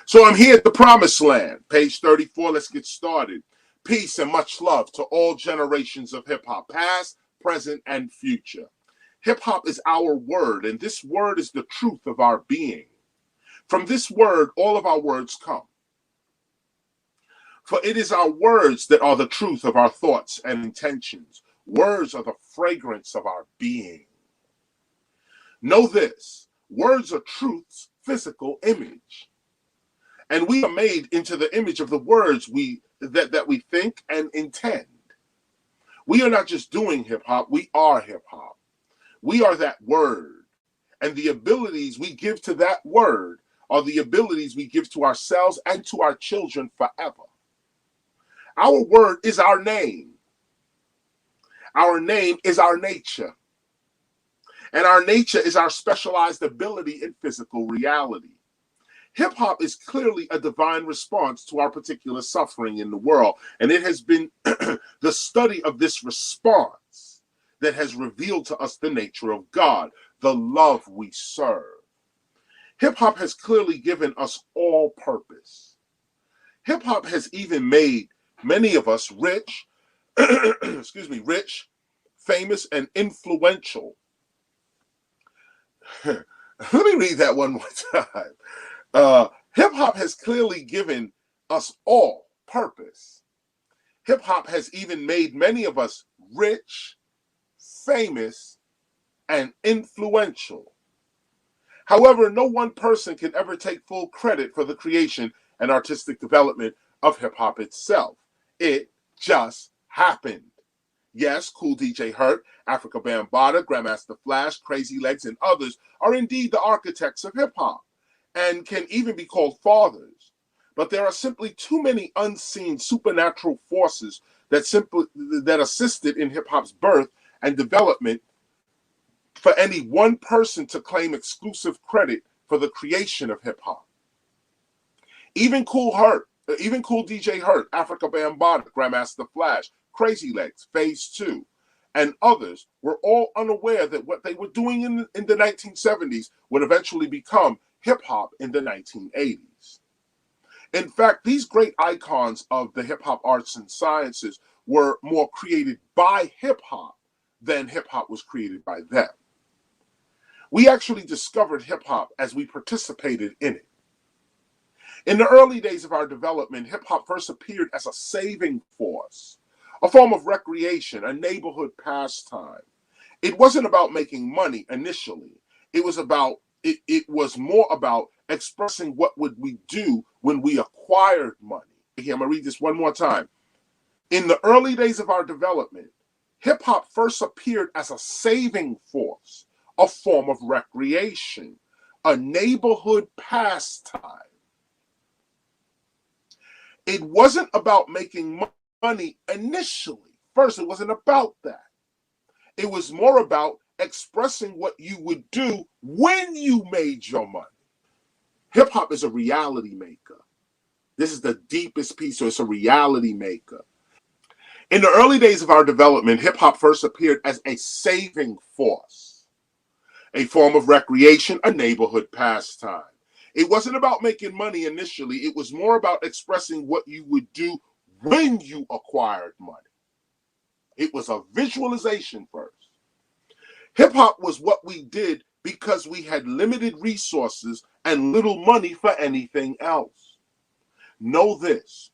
So I'm here at the promised land. Page 34, let's get started. Peace and much love to all generations of hip hop, past, present, and future. Hip hop is our word, and this word is the truth of our being. From this word, all of our words come. For it is our words that are the truth of our thoughts and intentions. Words are the fragrance of our being. Know this, words are truth's physical image. And we are made into the image of the words that we think and intend. We are not just doing hip hop, we are hip hop. We are that word. And the abilities we give to that word are the abilities we give to ourselves and to our children forever. Our word is our name. Our name is our nature. And our nature is our specialized ability in physical reality. Hip hop is clearly a divine response to our particular suffering in the world. And it has been the study of this response that has revealed to us the nature of God, the love we serve. Hip hop has clearly given us all purpose. Hip hop has even made many of us rich, rich, famous, and influential. Let me read that one more time. Hip hop has clearly given us all purpose. Hip hop has even made many of us rich, famous, and influential. However, no one person can ever take full credit for the creation and artistic development of hip hop itself. It just happened. Yes, Cool DJ Hurt, Africa Bambaataa, Grandmaster Flash, Crazy Legs, and others are indeed the architects of hip hop and can even be called fathers. But there are simply too many unseen supernatural forces that assisted in hip hop's birth and development for any one person to claim exclusive credit for the creation of hip hop. Even Cool DJ Hurt, Africa Bambaataa, Grandmaster Flash, Crazy Legs, Phase 2, and others were all unaware that what they were doing in the 1970s would eventually become hip-hop in the 1980s. In fact, these great icons of the hip-hop arts and sciences were more created by hip-hop than hip-hop was created by them. We actually discovered hip-hop as we participated in it. In the early days of our development, hip-hop first appeared as a saving force, a form of recreation, a neighborhood pastime. It wasn't about making money initially. It was more about expressing what would we do when we acquired money. Here, I'm gonna read this one more time. In the early days of our development, hip hop first appeared as a saving force, a form of recreation, a neighborhood pastime. It wasn't about making money initially. First, it wasn't about that. It was more about expressing what you would do when you made your money. Hip hop is a reality maker. This is the deepest piece, so it's a reality maker. In the early days of our development, hip hop first appeared as a saving force, a form of recreation, a neighborhood pastime. It wasn't about making money initially. It was more about expressing what you would do when you acquired money. It was a visualization first. Hip hop was what we did because we had limited resources and little money for anything else. Know this,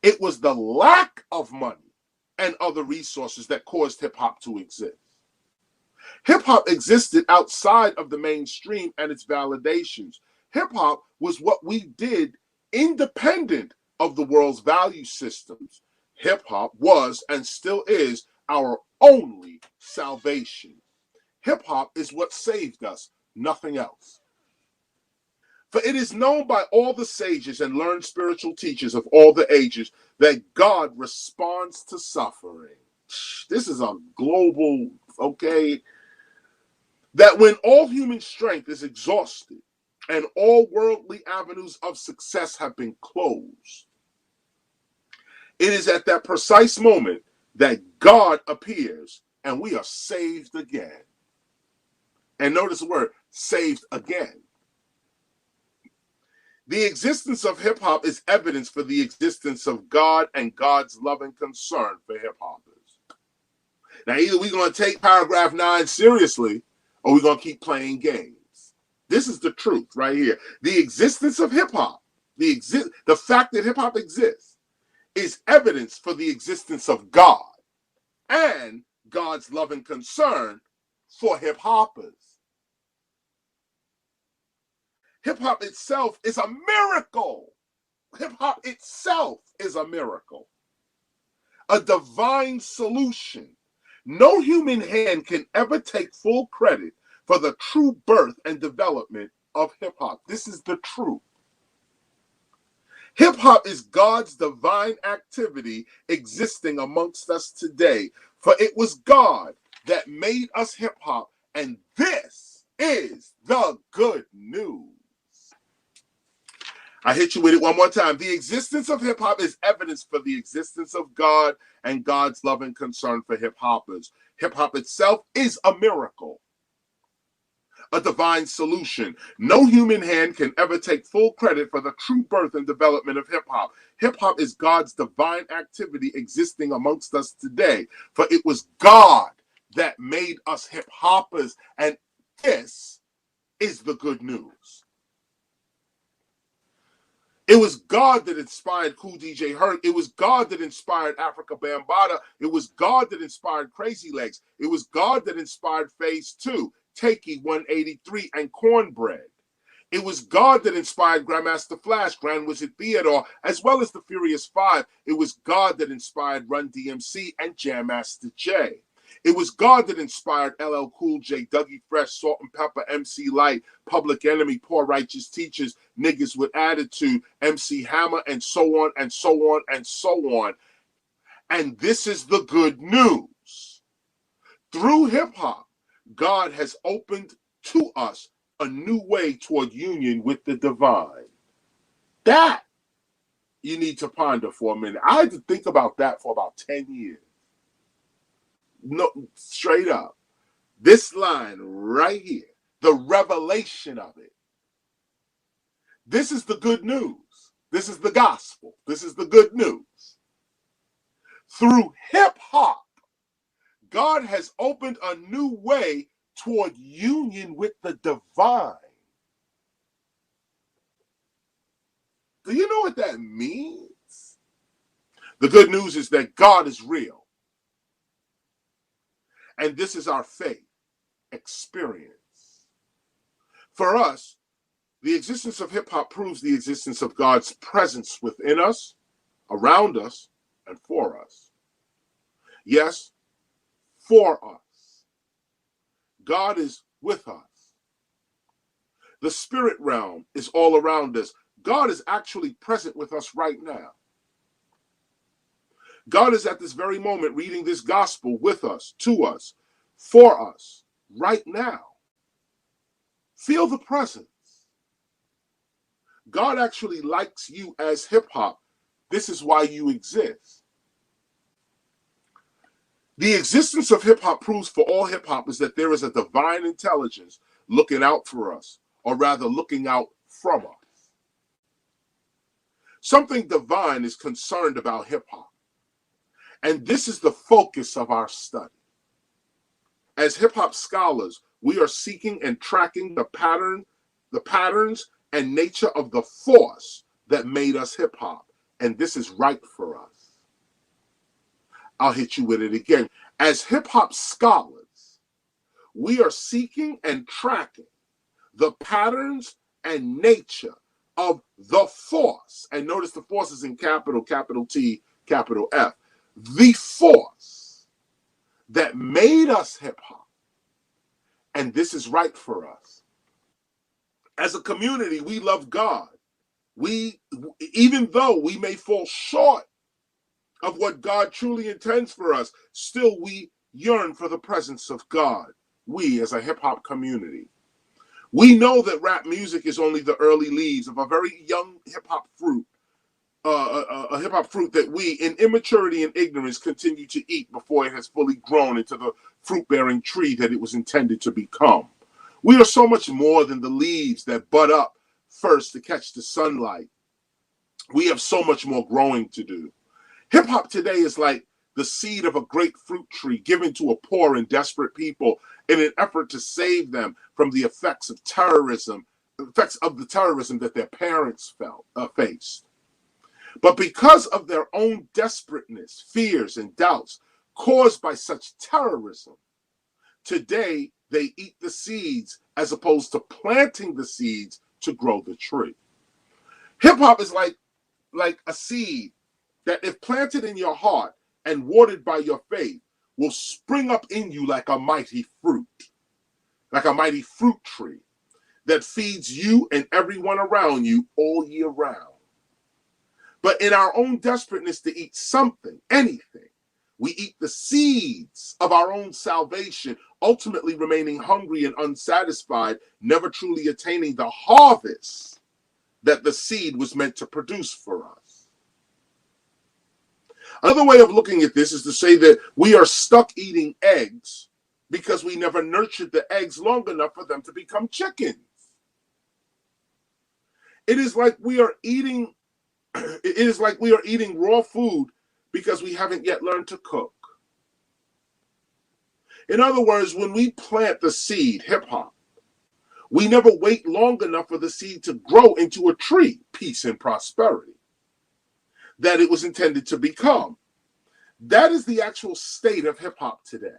it was the lack of money and other resources that caused hip hop to exist. Hip hop existed outside of the mainstream and its validations. Hip hop was what we did independent of the world's value systems. Hip hop was and still is our only salvation. Hip hop is what saved us, nothing else. For it is known by all the sages and learned spiritual teachers of all the ages that God responds to suffering. This is a global, okay? That when all human strength is exhausted and all worldly avenues of success have been closed, it is at that precise moment that God appears and we are saved again. And notice the word, saved again. The existence of hip hop is evidence for the existence of God and God's loving concern for hip hoppers. Now, either we're going to take paragraph 9 seriously or we're going to keep playing games. This is the truth right here. The existence of hip hop, the fact that hip hop exists, is evidence for the existence of God and God's loving concern for hip hoppers. Hip hop itself is a miracle. Hip hop itself is a miracle, a divine solution. No human hand can ever take full credit for the true birth and development of hip hop. This is the truth. Hip hop is God's divine activity existing amongst us today. For it was God that made us hip hop, and this is the good news. I hit you with it one more time. The existence of hip hop is evidence for the existence of God and God's loving concern for hip hoppers. Hip hop itself is a miracle, a divine solution. No human hand can ever take full credit for the true birth and development of hip hop. Hip hop is God's divine activity existing amongst us today. For it was God that made us hip hoppers, and this is the good news. It was God that inspired Cool DJ Herc. It was God that inspired Africa Bambaataa. It was God that inspired Crazy Legs. It was God that inspired Phase 2, Takey 183, and Cornbread. It was God that inspired Grandmaster Flash, Grand Wizard Theodore, as well as the Furious Five. It was God that inspired Run DMC and Jam Master Jay. It was God that inspired LL Cool J, Dougie Fresh, Salt and Pepper, MC Light, Public Enemy, Poor Righteous Teachers, Niggas with Attitude, MC Hammer, and so on and so on and so on. And this is the good news. Through hip hop, God has opened to us a new way toward union with the divine. That you need to ponder for a minute. I had to think about that for about 10 years. No, straight up. This line right here, the revelation of it. This is the good news. This is the gospel. This is the good news. Through hip hop, God has opened a new way toward union with the divine. Do you know what that means? The good news is that God is real. And this is our faith experience. For us, the existence of hip hop proves the existence of God's presence within us, around us, and for us. Yes, for us. God is with us. The spirit realm is all around us. God is actually present with us right now. God is at this very moment reading this gospel with us, to us, for us, right now. Feel the presence. God actually likes you as hip hop. This is why you exist. The existence of hip hop proves for all hip hoppers that there is a divine intelligence looking out for us, or rather looking out from us. Something divine is concerned about hip hop. And this is the focus of our study. As hip hop scholars, we are seeking and tracking the patterns and nature of the force that made us hip hop. And this is right for us. I'll hit you with it again. As hip hop scholars, we are seeking and tracking the patterns and nature of the force. And notice the force is in capital T, capital F. The force that made us hip hop. And this is right for us. As a community, we love God. Even though we may fall short of what God truly intends for us, still we yearn for the presence of God. We as a hip hop community. We know that rap music is only the early leaves of a very young hip hop fruit. A hip hop fruit that we, in immaturity and ignorance, continue to eat before it has fully grown into the fruit-bearing tree that it was intended to become. We are so much more than the leaves that bud up first to catch the sunlight. We have so much more growing to do. Hip hop today is like the seed of a great fruit tree given to a poor and desperate people in an effort to save them from the effects of terrorism, effects of the terrorism that their parents faced. But because of their own desperateness, fears, and doubts caused by such terrorism, today they eat the seeds as opposed to planting the seeds to grow the tree. Hip hop is like a seed that, if planted in your heart and watered by your faith, will spring up in you like a mighty fruit tree that feeds you and everyone around you all year round. But in our own desperateness to eat something, anything, we eat the seeds of our own salvation, ultimately remaining hungry and unsatisfied, never truly attaining the harvest that the seed was meant to produce for us. Another way of looking at this is to say that we are stuck eating eggs because we never nurtured the eggs long enough for them to become chickens. It is like we are eating raw food because we haven't yet learned to cook. In other words, when we plant the seed, hip hop, we never wait long enough for the seed to grow into a tree, peace and prosperity, that it was intended to become. That is the actual state of hip hop today.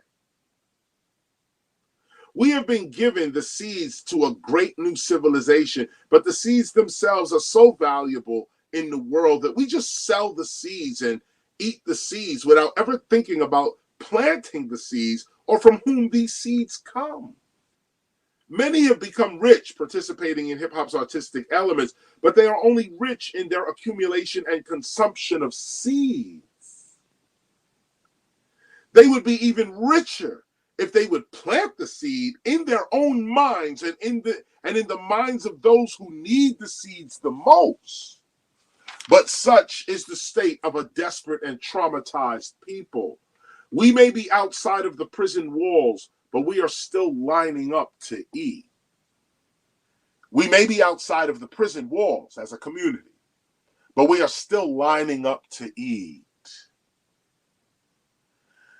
We have been given the seeds to a great new civilization, but the seeds themselves are so valuable in the world that we just sell the seeds and eat the seeds without ever thinking about planting the seeds or from whom these seeds come. Many have become rich participating in hip hop's artistic elements, but they are only rich in their accumulation and consumption of seeds. They would be even richer if they would plant the seed in their own minds and in the minds of those who need the seeds the most. But such is the state of a desperate and traumatized people. We may be outside of the prison walls, but we are still lining up to eat. We may be outside of the prison walls as a community, but we are still lining up to eat.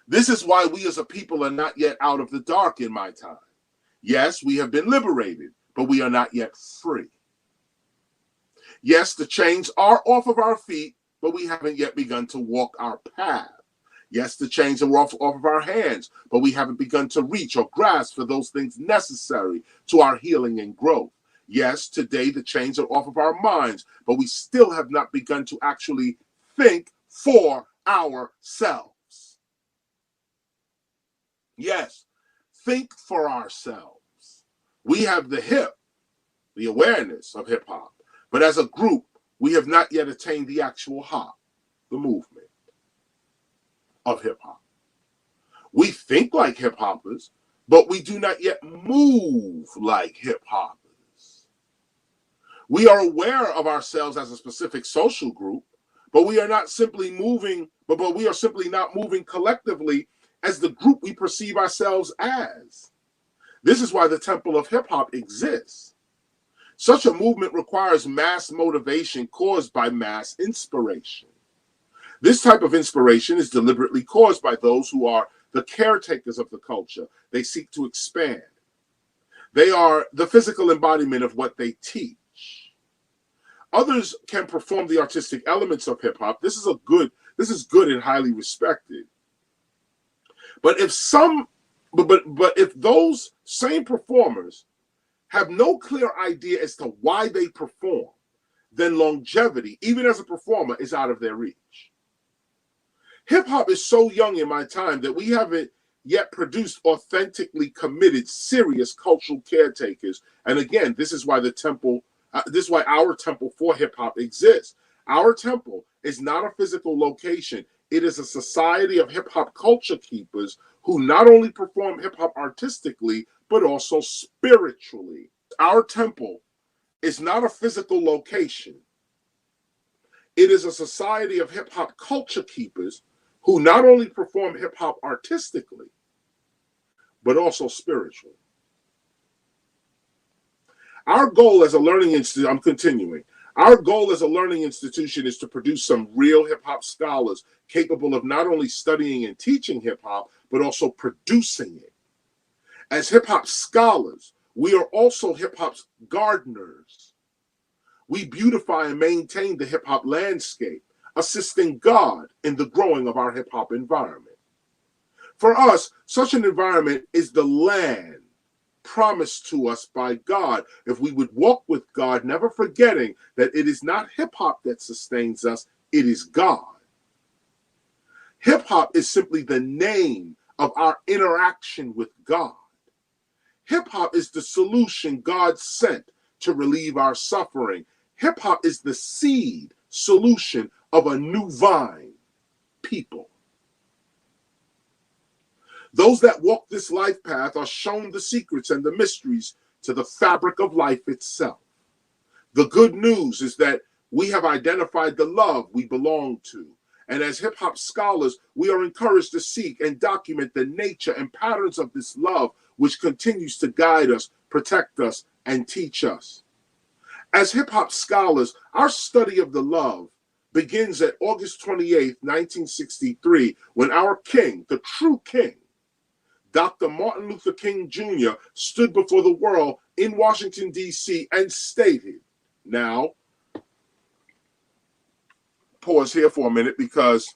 This is why we as a people are not yet out of the dark in my time. Yes, we have been liberated, but we are not yet free. Yes, the chains are off of our feet, but we haven't yet begun to walk our path. Yes, the chains are off of our hands, but we haven't begun to reach or grasp for those things necessary to our healing and growth. Yes, today the chains are off of our minds, but we still have not begun to actually think for ourselves. Yes, think for ourselves. We have the hip, the awareness of hip hop, but as a group, we have not yet attained the actual hop, the movement of hip hop. We think like hip hoppers, but we do not yet move like hip hoppers. We are aware of ourselves as a specific social group, but we are not simply moving, but we are simply not moving collectively as the group we perceive ourselves as. This is why the Temple of Hip Hop exists. Such a movement requires mass motivation caused by mass inspiration. This type of inspiration is deliberately caused by those who are the caretakers of the culture they seek to expand. They are the physical embodiment of what they teach. Others can perform the artistic elements of hip hop. This is good and highly respected. But if those same performers have no clear idea as to why they perform, then longevity, even as a performer, is out of their reach. Hip hop is so young in my time that we haven't yet produced authentically committed, serious cultural caretakers. And again, this is why our temple for hip hop exists. Our temple is not a physical location. It is a society of hip hop culture keepers who not only perform hip hop artistically, but also spiritually. Our temple is not a physical location. It is a society of hip hop culture keepers who not only perform hip hop artistically, but also spiritually. Our goal as a learning institution, I'm continuing. Our goal as a learning institution is to produce some real hip hop scholars capable of not only studying and teaching hip hop, but also producing it. As hip hop scholars, we are also hip hop's gardeners. We beautify and maintain the hip hop landscape, assisting God in the growing of our hip hop environment. For us, such an environment is the land promised to us by God if we would walk with God, never forgetting that it is not hip hop that sustains us, it is God. Hip hop is simply the name of our interaction with God. Hip hop is the solution God sent to relieve our suffering. Hip hop is the seed solution of a new vine, people. Those that walk this life path are shown the secrets and the mysteries to the fabric of life itself. The good news is that we have identified the love we belong to. And as hip hop scholars, we are encouraged to seek and document the nature and patterns of this love, which continues to guide us, protect us, and teach us. As hip hop scholars, our study of the love begins at August 28th, 1963, when our king, the true king, Dr. Martin Luther King Jr. stood before the world in Washington, D.C. and stated, now, pause here for a minute because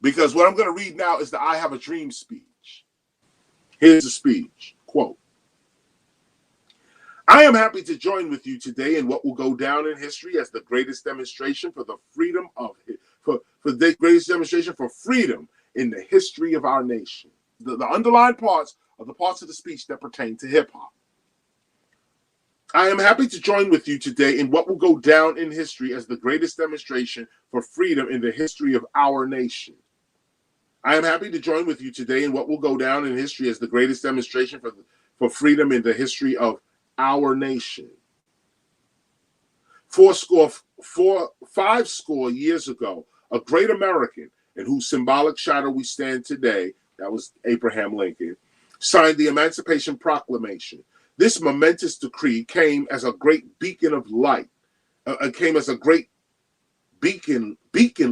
what I'm going to read now is the I Have a Dream speech. Here's the speech, quote, I am happy to join with you today in what will go down in history as the greatest demonstration for the freedom of for the greatest demonstration for freedom in the history of our nation. The underlying parts are the parts of the speech that pertain to hip hop. I am happy to join with you today in what will go down in history as the greatest demonstration for freedom in the history of our nation. I am happy to join with you today in what will go down in history as the greatest demonstration for freedom in the history of our nation. 5 years ago, a great American in whose symbolic shadow we stand today, that was Abraham Lincoln, signed the Emancipation Proclamation. This momentous decree came as a great beacon of light, came as a great beacon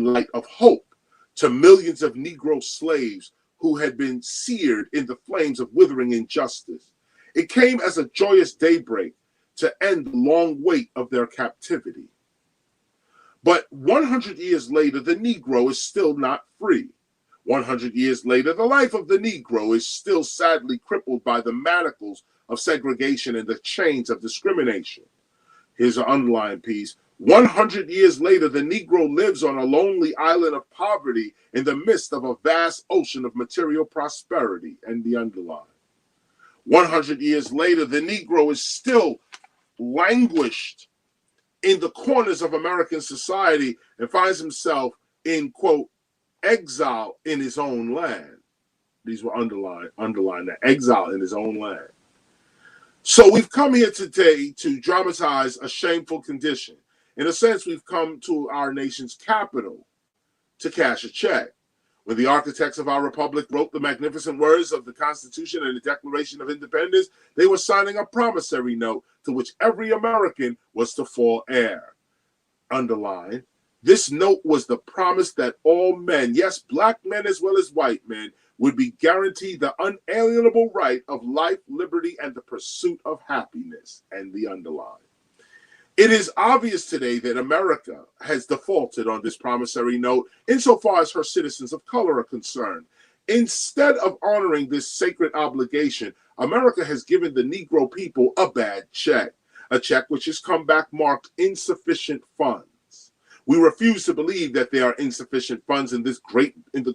light of hope to millions of Negro slaves who had been seared in the flames of withering injustice. It came as a joyous daybreak to end the long wait of their captivity. But 100 years later, the Negro is still not free. 100 years later, the life of the Negro is still sadly crippled by the manacles of segregation and the chains of discrimination. Here's an underlined piece. 100 years later, the Negro lives on a lonely island of poverty in the midst of a vast ocean of material prosperity, and the underline. 100 years later, the Negro is still languished in the corners of American society and finds himself in, quote, exile in his own land. These were underlined that exile in his own land. So we've come here today to dramatize a shameful condition. In a sense, we've come to our nation's capital to cash a check. When the architects of our republic wrote the magnificent words of the Constitution and the Declaration of Independence, they were signing a promissory note to which every American was to fall heir. Underline, this note was the promise that all men, yes, black men as well as white men, would be guaranteed the unalienable right of life, liberty, and the pursuit of happiness, and the underline. It is obvious today that America has defaulted on this promissory note insofar as her citizens of color are concerned. Instead of honoring this sacred obligation, America has given the Negro people a bad check, a check which has come back marked insufficient funds. We refuse to believe that there are insufficient funds in the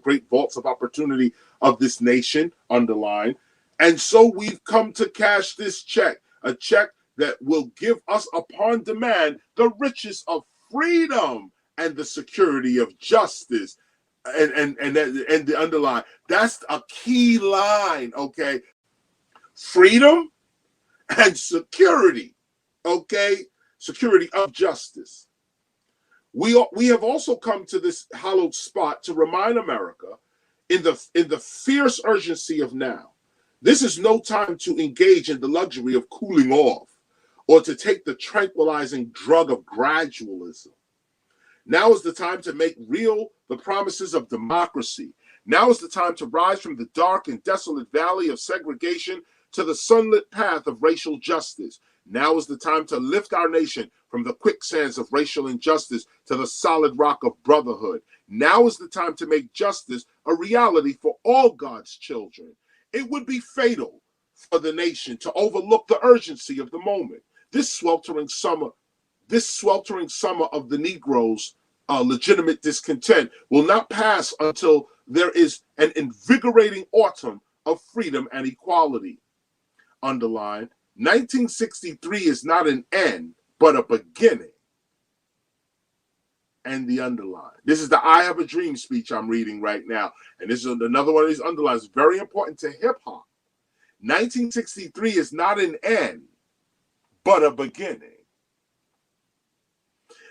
great vaults of opportunity of this nation, underline. And so we've come to cash this check, a check that will give us upon demand the riches of freedom and the security of justice. And the underline, that's a key line, okay? Freedom and security, okay? Security of justice. We have also come to this hallowed spot to remind America in the fierce urgency of now This is no time to engage in the luxury of cooling off or to take the tranquilizing drug of gradualism. Now is the time to make real the promises of democracy. Now is the time to rise from the dark and desolate valley of segregation to the sunlit path of racial justice. Now is the time to lift our nation from the quicksands of racial injustice to the solid rock of brotherhood. Now is the time to make justice a reality for all God's children. It would be fatal for the nation to overlook the urgency of the moment. This sweltering summer of the Negroes' legitimate discontent will not pass until there is an invigorating autumn of freedom and equality. Underline, 1963 is not an end, but a beginning. And the underline. This is the I Have a Dream speech I'm reading right now. And this is another one of these underlines, very important to hip hop. 1963 is not an end, but a beginning.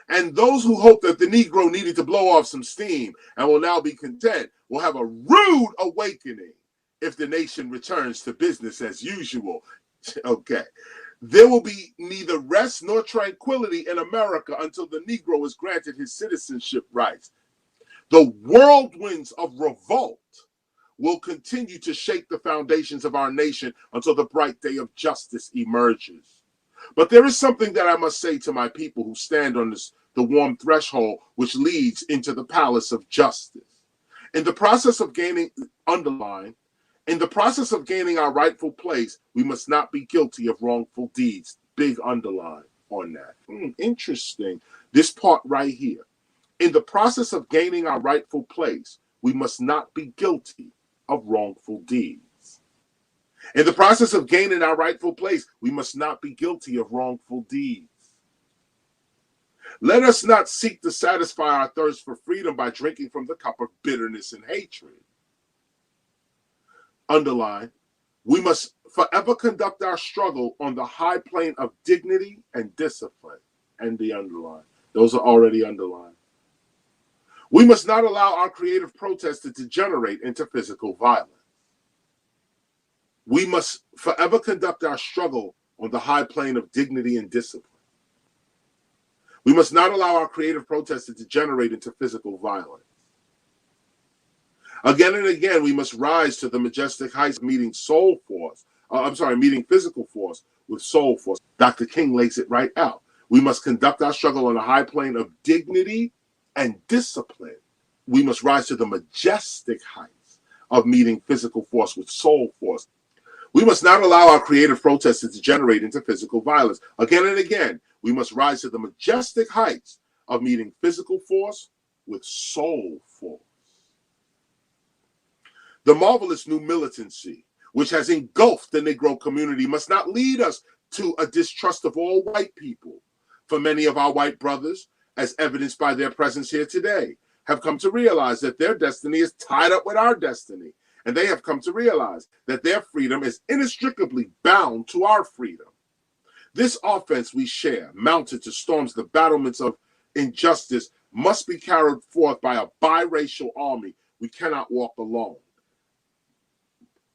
And those who hope that the Negro needed to blow off some steam and will now be content will have a rude awakening if the nation returns to business as usual. Okay. There will be neither rest nor tranquility in America until the Negro is granted his citizenship rights. The whirlwinds of revolt will continue to shake the foundations of our nation until the bright day of justice emerges. But there is something that I must say to my people who stand on the warm threshold which leads into the palace of justice. In the process of gaining, underline, in the process of gaining our rightful place, we must not be guilty of wrongful deeds. Big underline on that. Interesting. This part right here. In the process of gaining our rightful place, we must not be guilty of wrongful deeds. In the process of gaining our rightful place, we must not be guilty of wrongful deeds. Let us not seek to satisfy our thirst for freedom by drinking from the cup of bitterness and hatred. Underline, we must forever conduct our struggle on the high plane of dignity and discipline. And the underline. Those are already underlined. We must not allow our creative protest to degenerate into physical violence. We must forever conduct our struggle on the high plane of dignity and discipline. We must not allow our creative protest to degenerate into physical violence. Again and again, we must rise to the majestic heights, meeting meeting physical force with soul force. Dr. King lays it right out. We must conduct our struggle on a high plane of dignity and discipline. We must rise to the majestic heights of meeting physical force with soul force. We must not allow our creative protests to degenerate into physical violence. Again and again, we must rise to the majestic heights of meeting physical force with soul force. The marvelous new militancy, which has engulfed the Negro community, must not lead us to a distrust of all white people. For many of our white brothers, as evidenced by their presence here today, have come to realize that their destiny is tied up with our destiny. And they have come to realize that their freedom is inextricably bound to our freedom. This offense we share, mounted to storms the battlements of injustice, must be carried forth by a biracial army. We cannot walk alone.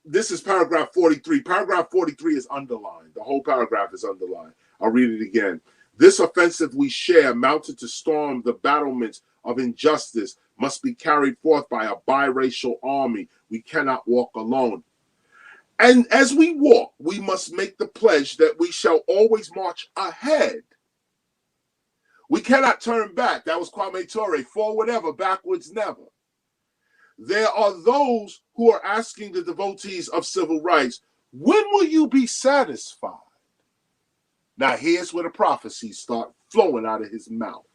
This is paragraph 43. Paragraph 43 is underlined. The whole paragraph is underlined. I'll read it again. This offensive we share, mounted to storm the battlements of injustice, must be carried forth by a biracial army. We cannot walk alone. And as we walk, we must make the pledge that we shall always march ahead. We cannot turn back. That was Kwame Ture. Forward ever, backwards never. There are those who are asking the devotees of civil rights, when will you be satisfied? Now here's where the prophecies start flowing out of his mouth.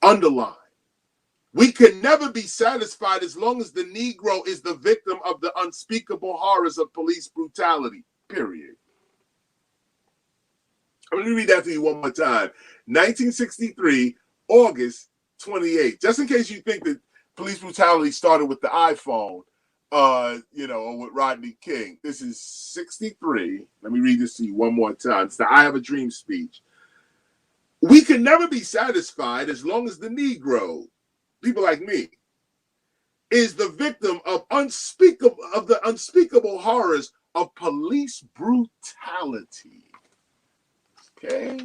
Underline. We can never be satisfied as long as the Negro is the victim of the unspeakable horrors of police brutality, period. I'm going to read that to you one more time. 1963, August 28th. Just in case you think that police brutality started with the iPhone, or with Rodney King. This is 63. Let me read this to you one more time. It's the I Have a Dream speech. We can never be satisfied as long as the Negro, people like me, is the victim of the unspeakable horrors of police brutality. Okay?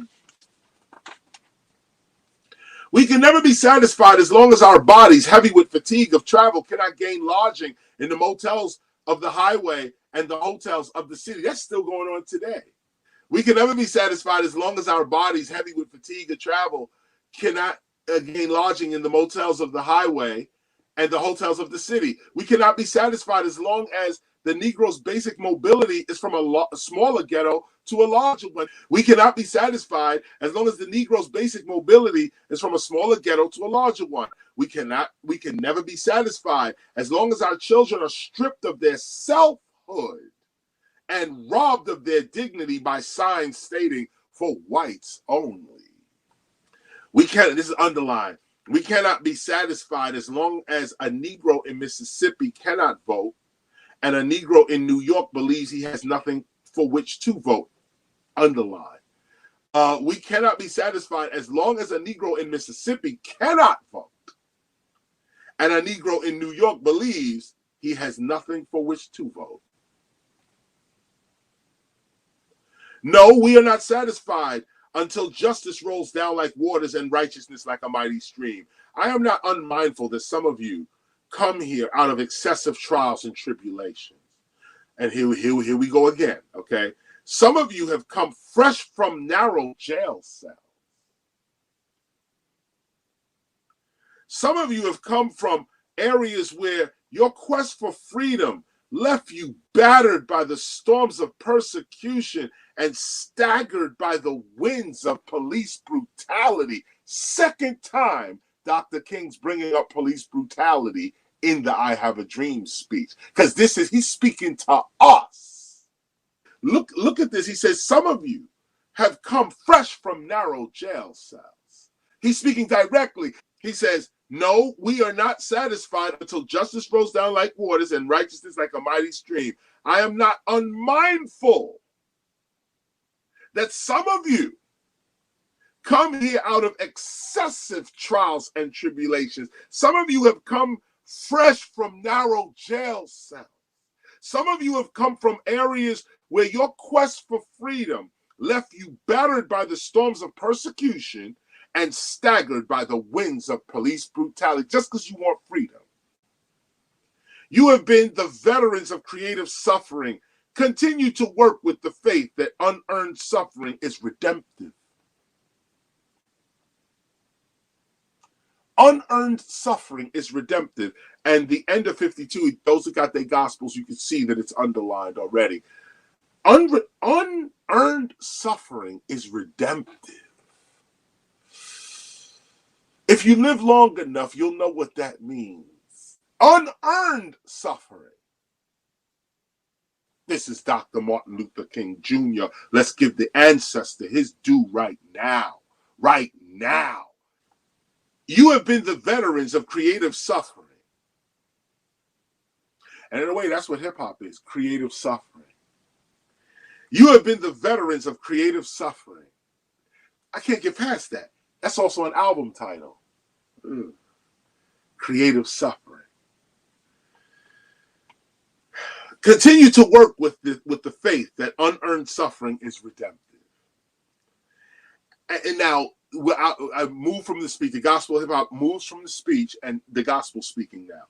We can never be satisfied as long as our bodies, heavy with fatigue of travel, cannot gain lodging in the motels of the highway and the hotels of the city. That's still going on today. We can never be satisfied as long as our bodies, heavy with fatigue of travel, cannot gain lodging in the motels of the highway and the hotels of the city. We cannot be satisfied as long as the Negro's basic mobility is from a smaller ghetto to a larger one. We cannot be satisfied as long as the Negro's basic mobility is from a smaller ghetto to a larger one. We can never be satisfied as long as our children are stripped of their selfhood and robbed of their dignity by signs stating for whites only. This is underlined. We cannot be satisfied as long as a Negro in Mississippi cannot vote and a Negro in New York believes he has nothing for which to vote. Underline. We cannot be satisfied as long as a Negro in Mississippi cannot vote and a Negro in New York believes he has nothing for which to vote. No, we are not satisfied until justice rolls down like waters and righteousness like a mighty stream. I am not unmindful that some of you come here out of excessive trials and tribulations. And here we go again, okay? Some of you have come fresh from narrow jail cells. Some of you have come from areas where your quest for freedom left you battered by the storms of persecution and staggered by the winds of police brutality. Second time Dr. King's bringing up police brutality in the I Have a Dream speech, because he's speaking to us. Look at this. He says, some of you have come fresh from narrow jail cells. He's speaking directly. He says, no, we are not satisfied until justice rolls down like waters and righteousness like a mighty stream. I am not unmindful that some of you come here out of excessive trials and tribulations. Some of you have come fresh from narrow jail cells. Some of you have come from areas where your quest for freedom left you battered by the storms of persecution and staggered by the winds of police brutality just because you want freedom. You have been the veterans of creative suffering. Continue to work with the faith that unearned suffering is redemptive. Unearned suffering is redemptive. And the end of 52, those who got their gospels, you can see that it's underlined already. Unearned suffering is redemptive. If you live long enough, you'll know what that means. Unearned suffering. This is Dr. Martin Luther King Jr. Let's give the ancestor his due right now. Right now. You have been the veterans of creative suffering. And in a way, that's what hip-hop is, creative suffering. You have been the veterans of creative suffering. I can't get past that. That's also an album title. Creative suffering. Continue to work with the faith that unearned suffering is redemptive. And now, I move from the speech. The gospel hip hop moves from the speech and the gospel speaking now.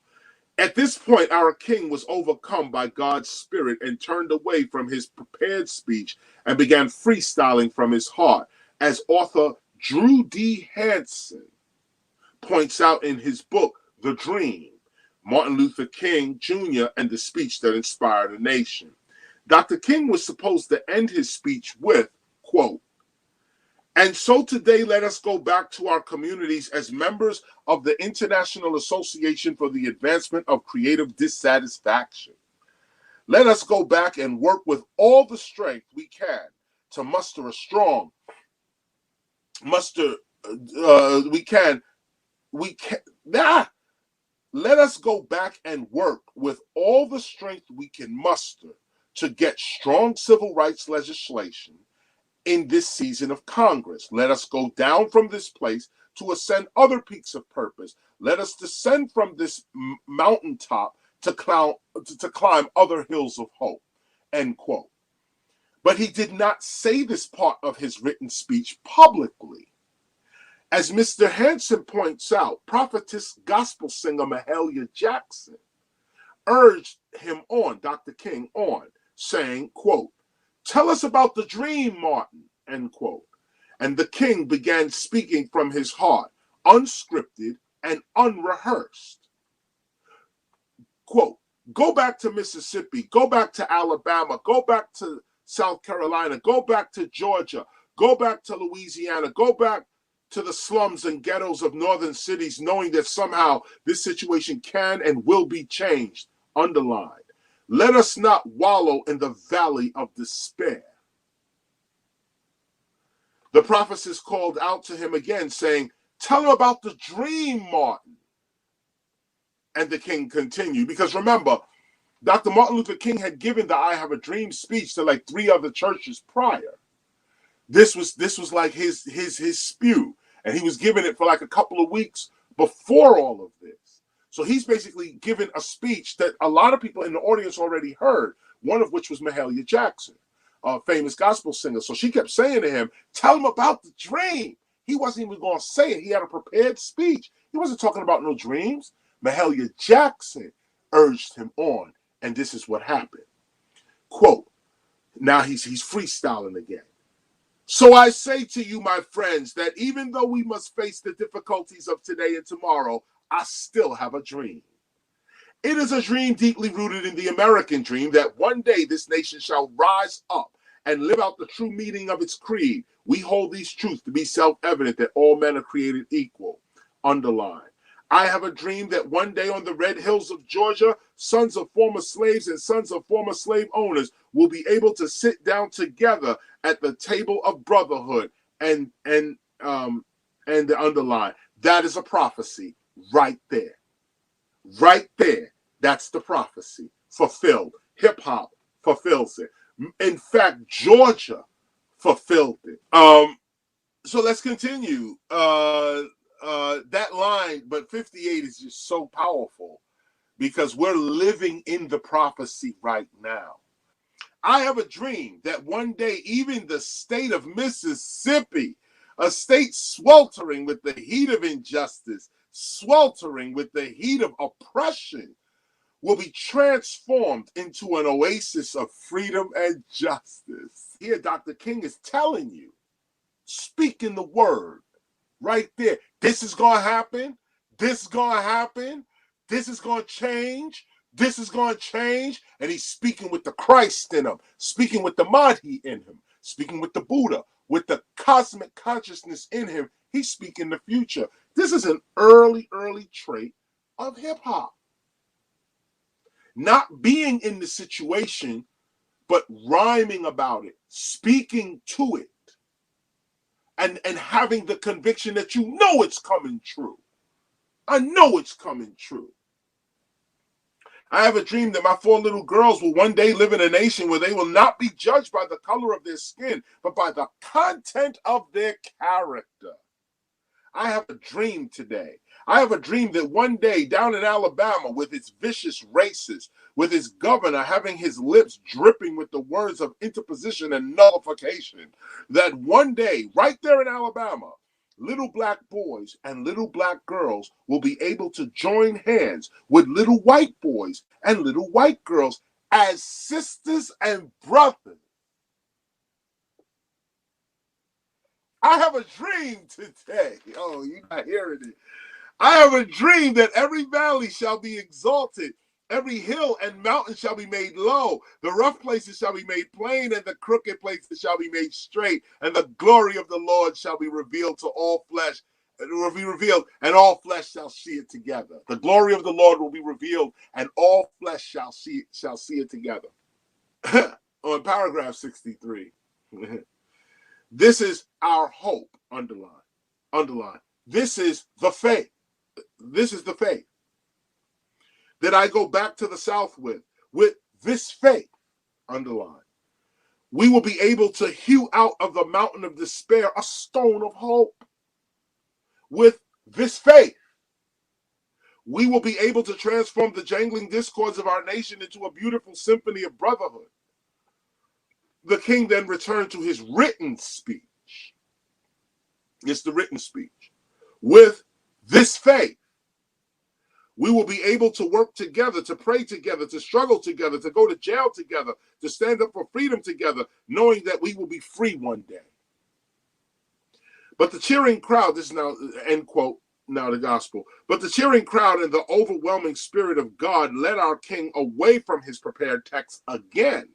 At this point, our king was overcome by God's spirit and turned away from his prepared speech and began freestyling from his heart. As author Drew D. Hansen points out in his book, The Dream, Martin Luther King Jr. and the Speech That Inspired a Nation. Dr. King was supposed to end his speech with, quote, and so today let us go back to our communities as members of the International Association for the Advancement of Creative Dissatisfaction. Let us go back and work with all the strength we can to muster a strong, let us go back and work with all the strength we can muster to get strong civil rights legislation in this season of Congress. Let us go down from this place to ascend other peaks of purpose. Let us descend from this mountaintop to climb other hills of hope. End quote. But he did not say this part of his written speech publicly. As Mr. Hanson points out, prophetess gospel singer Mahalia Jackson urged him on, Dr. King on, saying, quote, "Tell us about the dream, Martin," end quote. And the king began speaking from his heart, unscripted and unrehearsed. Quote, "Go back to Mississippi, go back to Alabama, go back to South Carolina, go back to Georgia, go back to Louisiana, go back to the slums and ghettos of northern cities, knowing that somehow this situation can and will be changed." Underlined. Let us not wallow in the valley of despair. The prophetess called out to him again, saying, "Tell him about the dream, Martin." And the king continued, because remember, Dr. Martin Luther King had given the "I Have a Dream" speech to like 3 other churches prior. This was like his spew, and he was giving it for like a couple of weeks before all of this. So he's basically given a speech that a lot of people in the audience already heard, one of which was Mahalia Jackson, a famous gospel singer. So she kept saying to him, "Tell him about the dream." He wasn't even going to say it. He had a prepared speech. He wasn't talking about no dreams. Mahalia Jackson urged him on, and this is what happened. Quote, now he's freestyling again. "So I say to you, my friends, that even though we must face the difficulties of today and tomorrow, I still have a dream. It is a dream deeply rooted in the American dream that one day this nation shall rise up and live out the true meaning of its creed. We hold these truths to be self-evident, that all men are created equal." Underline. "I have a dream that one day on the red hills of Georgia, sons of former slaves and sons of former slave owners will be able to sit down together at the table of brotherhood." And the underline. That is a prophecy right there. Right there. That's the prophecy fulfilled. Hip hop fulfills it. In fact, Georgia fulfilled it. So let's continue. That line, but 58 is just so powerful because we're living in the prophecy right now. "I have a dream that one day even the state of Mississippi, a state sweltering with the heat of injustice, sweltering with the heat of oppression, will be transformed into an oasis of freedom and justice." Here, Dr. King is telling you, speaking the word right there. This is going to happen. This is going to happen. This is going to change. This is going to change. And he's speaking with the Christ in him, speaking with the Mahdi in him, speaking with the Buddha, with the cosmic consciousness in him. He's speaking the future. This is an early trait of hip hop. Not being in the situation, but rhyming about it, speaking to it, and having the conviction that you know it's coming true. I know it's coming true. "I have a dream that my 4 little girls will one day live in a nation where they will not be judged by the color of their skin, but by the content of their character. I have a dream today. I have a dream that one day down in Alabama, with its vicious racists, with its governor having his lips dripping with the words of interposition and nullification, that one day, right there in Alabama, little black boys and little black girls will be able to join hands with little white boys and little white girls as sisters and brothers. I have a dream today." Oh, you're not hearing it. "I have a dream that every valley shall be exalted, every hill and mountain shall be made low, the rough places shall be made plain, and the crooked places shall be made straight, and the glory of the Lord shall be revealed to all flesh. It will be revealed, and all flesh shall see it together." The glory of the Lord will be revealed, and all flesh shall see it together. On paragraph 63. This is our hope. Underline. This is the faith. This is the faith that I go back to the South with this faith. Underline. We will be able to hew out of the mountain of despair a stone of hope. With this faith, we will be able to transform the jangling discords of our nation into a beautiful symphony of brotherhood. The king then returned to his written speech. It's the written speech. With this faith, we will be able to work together, to pray together, to struggle together, to go to jail together, to stand up for freedom together, knowing that we will be free one day. But the cheering crowd, this is now, end quote, now the gospel. But the cheering crowd and the overwhelming spirit of God led our king away from his prepared text again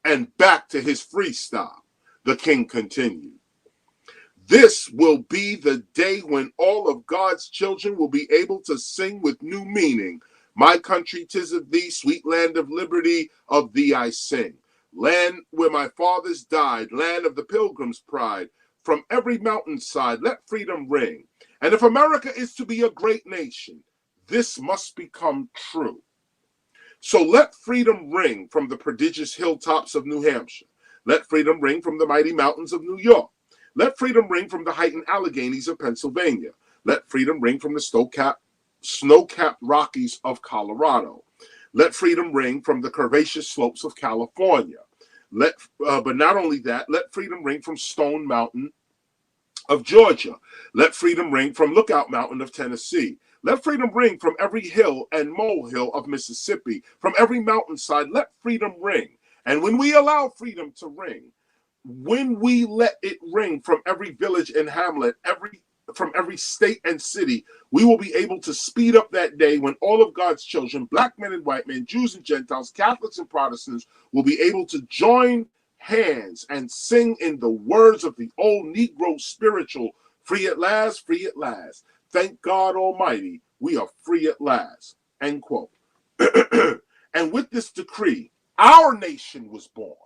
and back to his freestyle. The king continued. This will be the day when all of God's children will be able to sing with new meaning. My country, 'tis of thee, sweet land of liberty, of thee I sing. Land where my fathers died, land of the pilgrim's pride. From every mountainside, let freedom ring. And if America is to be a great nation, this must become true. So let freedom ring from the prodigious hilltops of New Hampshire. Let freedom ring from the mighty mountains of New York. Let freedom ring from the heightened Alleghenies of Pennsylvania. Let freedom ring from the snow-capped Rockies of Colorado. Let freedom ring from the curvaceous slopes of California. But not only that, let freedom ring from Stone Mountain of Georgia. Let freedom ring from Lookout Mountain of Tennessee. Let freedom ring from every hill and molehill of Mississippi. From every mountainside, let freedom ring. And when we allow freedom to ring, when we let it ring from every village and hamlet, from every state and city, we will be able to speed up that day when all of God's children, black men and white men, Jews and Gentiles, Catholics and Protestants, will be able to join hands and sing in the words of the old Negro spiritual, free at last, free at last. Thank God Almighty, we are free at last. End quote. And with this decree, our nation was born.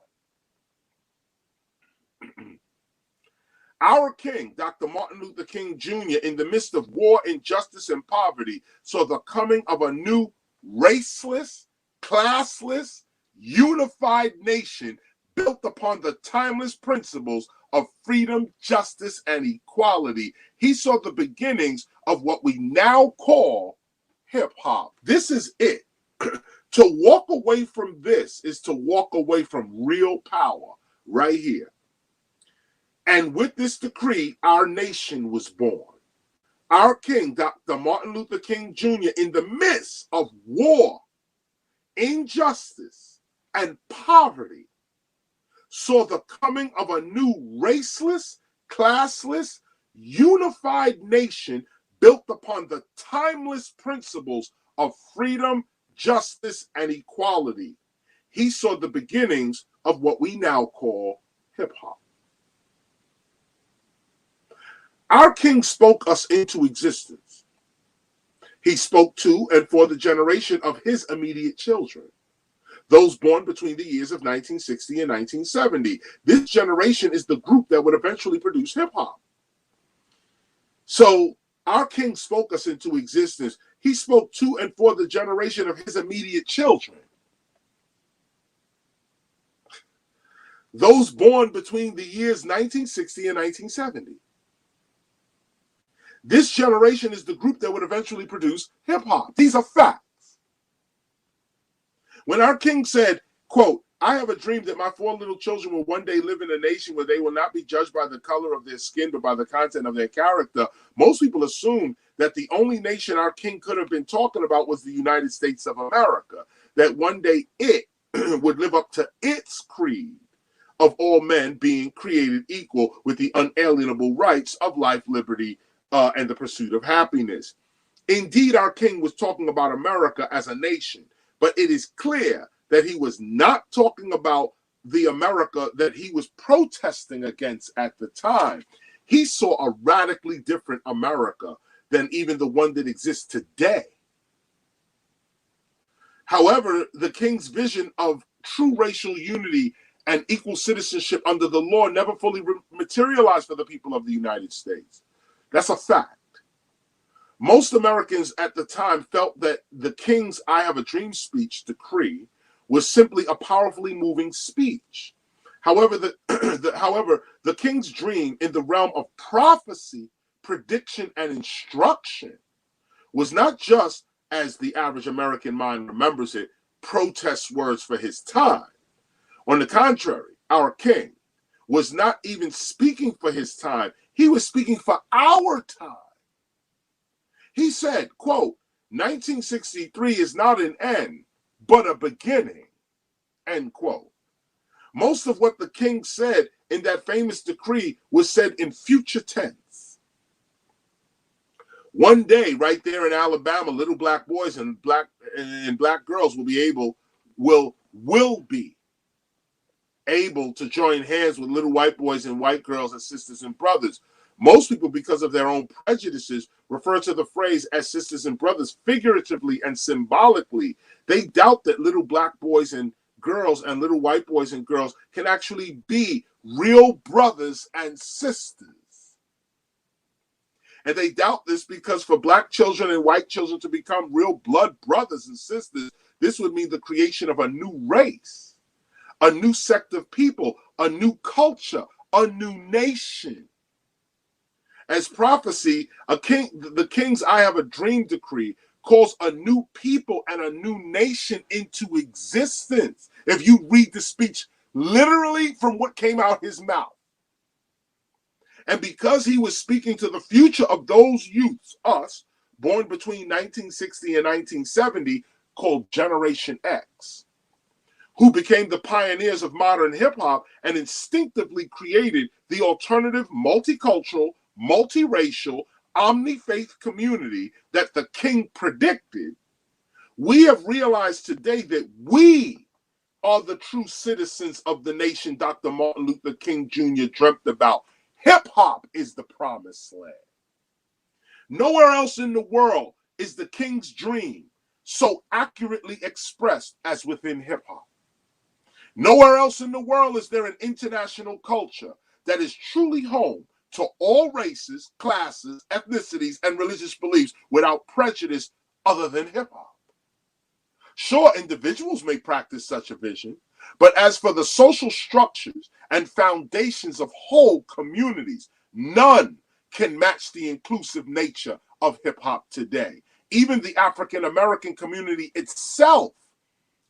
Our king, Dr. Martin Luther King Jr., in the midst of war, injustice, and poverty, saw the coming of a new raceless, classless, unified nation built upon the timeless principles of freedom, justice, and equality. He saw the beginnings of what we now call hip-hop. This is it. To walk away from this is to walk away from real power right here. And with this decree, our nation was born. Our king, Dr. Martin Luther King Jr., in the midst of war, injustice, and poverty, saw the coming of a new raceless, classless, unified nation built upon the timeless principles of freedom, justice, and equality. He saw the beginnings of what we now call hip-hop. Our king spoke us into existence. He spoke to and for the generation of his immediate children, those born between the years of 1960 and 1970. This generation is the group that would eventually produce hip-hop. So our king spoke us into existence. He spoke to and for the generation of his immediate children, those born between the years 1960 and 1970. This generation is the group that would eventually produce hip-hop. These are facts. When our king said, quote, I have a dream that my 4 little children will one day live in a nation where they will not be judged by the color of their skin, but by the content of their character, most people assume that the only nation our king could have been talking about was the United States of America, that one day it would live up to its creed of all men being created equal with the unalienable rights of life, liberty, and the pursuit of happiness. Indeed, our king was talking about America as a nation, but it is clear that he was not talking about the America that he was protesting against at the time. He saw a radically different America than even the one that exists today. However, the king's vision of true racial unity and equal citizenship under the law never fully materialized for the people of the United States. That's a fact. Most Americans at the time felt that the king's I Have a Dream speech decree was simply a powerfully moving speech. However, the king's dream in the realm of prophecy, prediction, and instruction was not just, as the average American mind remembers it, protest words for his time. On the contrary, our king was not even speaking for his time. He was speaking for our time. He said, quote, 1963 is not an end, but a beginning, end quote. Most of what the king said in that famous decree was said in future tense. One day, right there in Alabama, little black boys and black girls will be able to join hands with little white boys and white girls as sisters and brothers. Most people, because of their own prejudices, refer to the phrase as sisters and brothers figuratively and symbolically. They doubt that little black boys and girls and little white boys and girls can actually be real brothers and sisters. And they doubt this because for black children and white children to become real blood brothers and sisters, this would mean the creation of a new race, a new sect of people, a new culture, a new nation. As prophecy, the king's I have a dream decree calls a new people and a new nation into existence. If you read the speech literally from what came out his mouth. And because he was speaking to the future of those youths, us, born between 1960 and 1970, called Generation X, who became the pioneers of modern hip hop and instinctively created the alternative, multicultural, multiracial, omni-faith community that the king predicted, we have realized today that we are the true citizens of the nation Dr. Martin Luther King Jr. dreamt about. Hip-hop is the promised land. Nowhere else in the world is the king's dream so accurately expressed as within hip-hop. Nowhere else in the world is there an international culture that is truly home to all races, classes, ethnicities, and religious beliefs without prejudice other than hip-hop. Sure, individuals may practice such a vision, but as for the social structures and foundations of whole communities, none can match the inclusive nature of hip-hop today. Even the African American community itself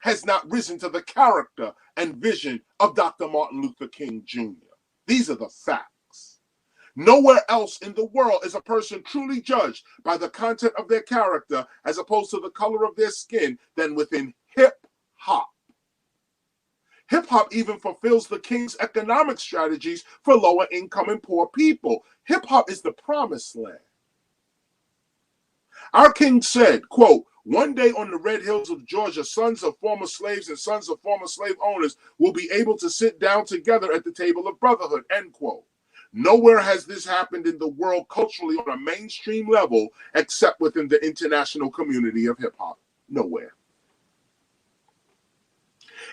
has not risen to the character and vision of Dr. Martin Luther King Jr. These are the facts. Nowhere else in the world is a person truly judged by the content of their character as opposed to the color of their skin than within hip-hop. Hip-hop even fulfills the king's economic strategies for lower income and poor people. Hip-hop is the promised land. Our king said, quote, one day on the red hills of Georgia, sons of former slaves and sons of former slave owners will be able to sit down together at the table of brotherhood, end quote. Nowhere has this happened in the world culturally on a mainstream level except within the international community of hip-hop. Nowhere.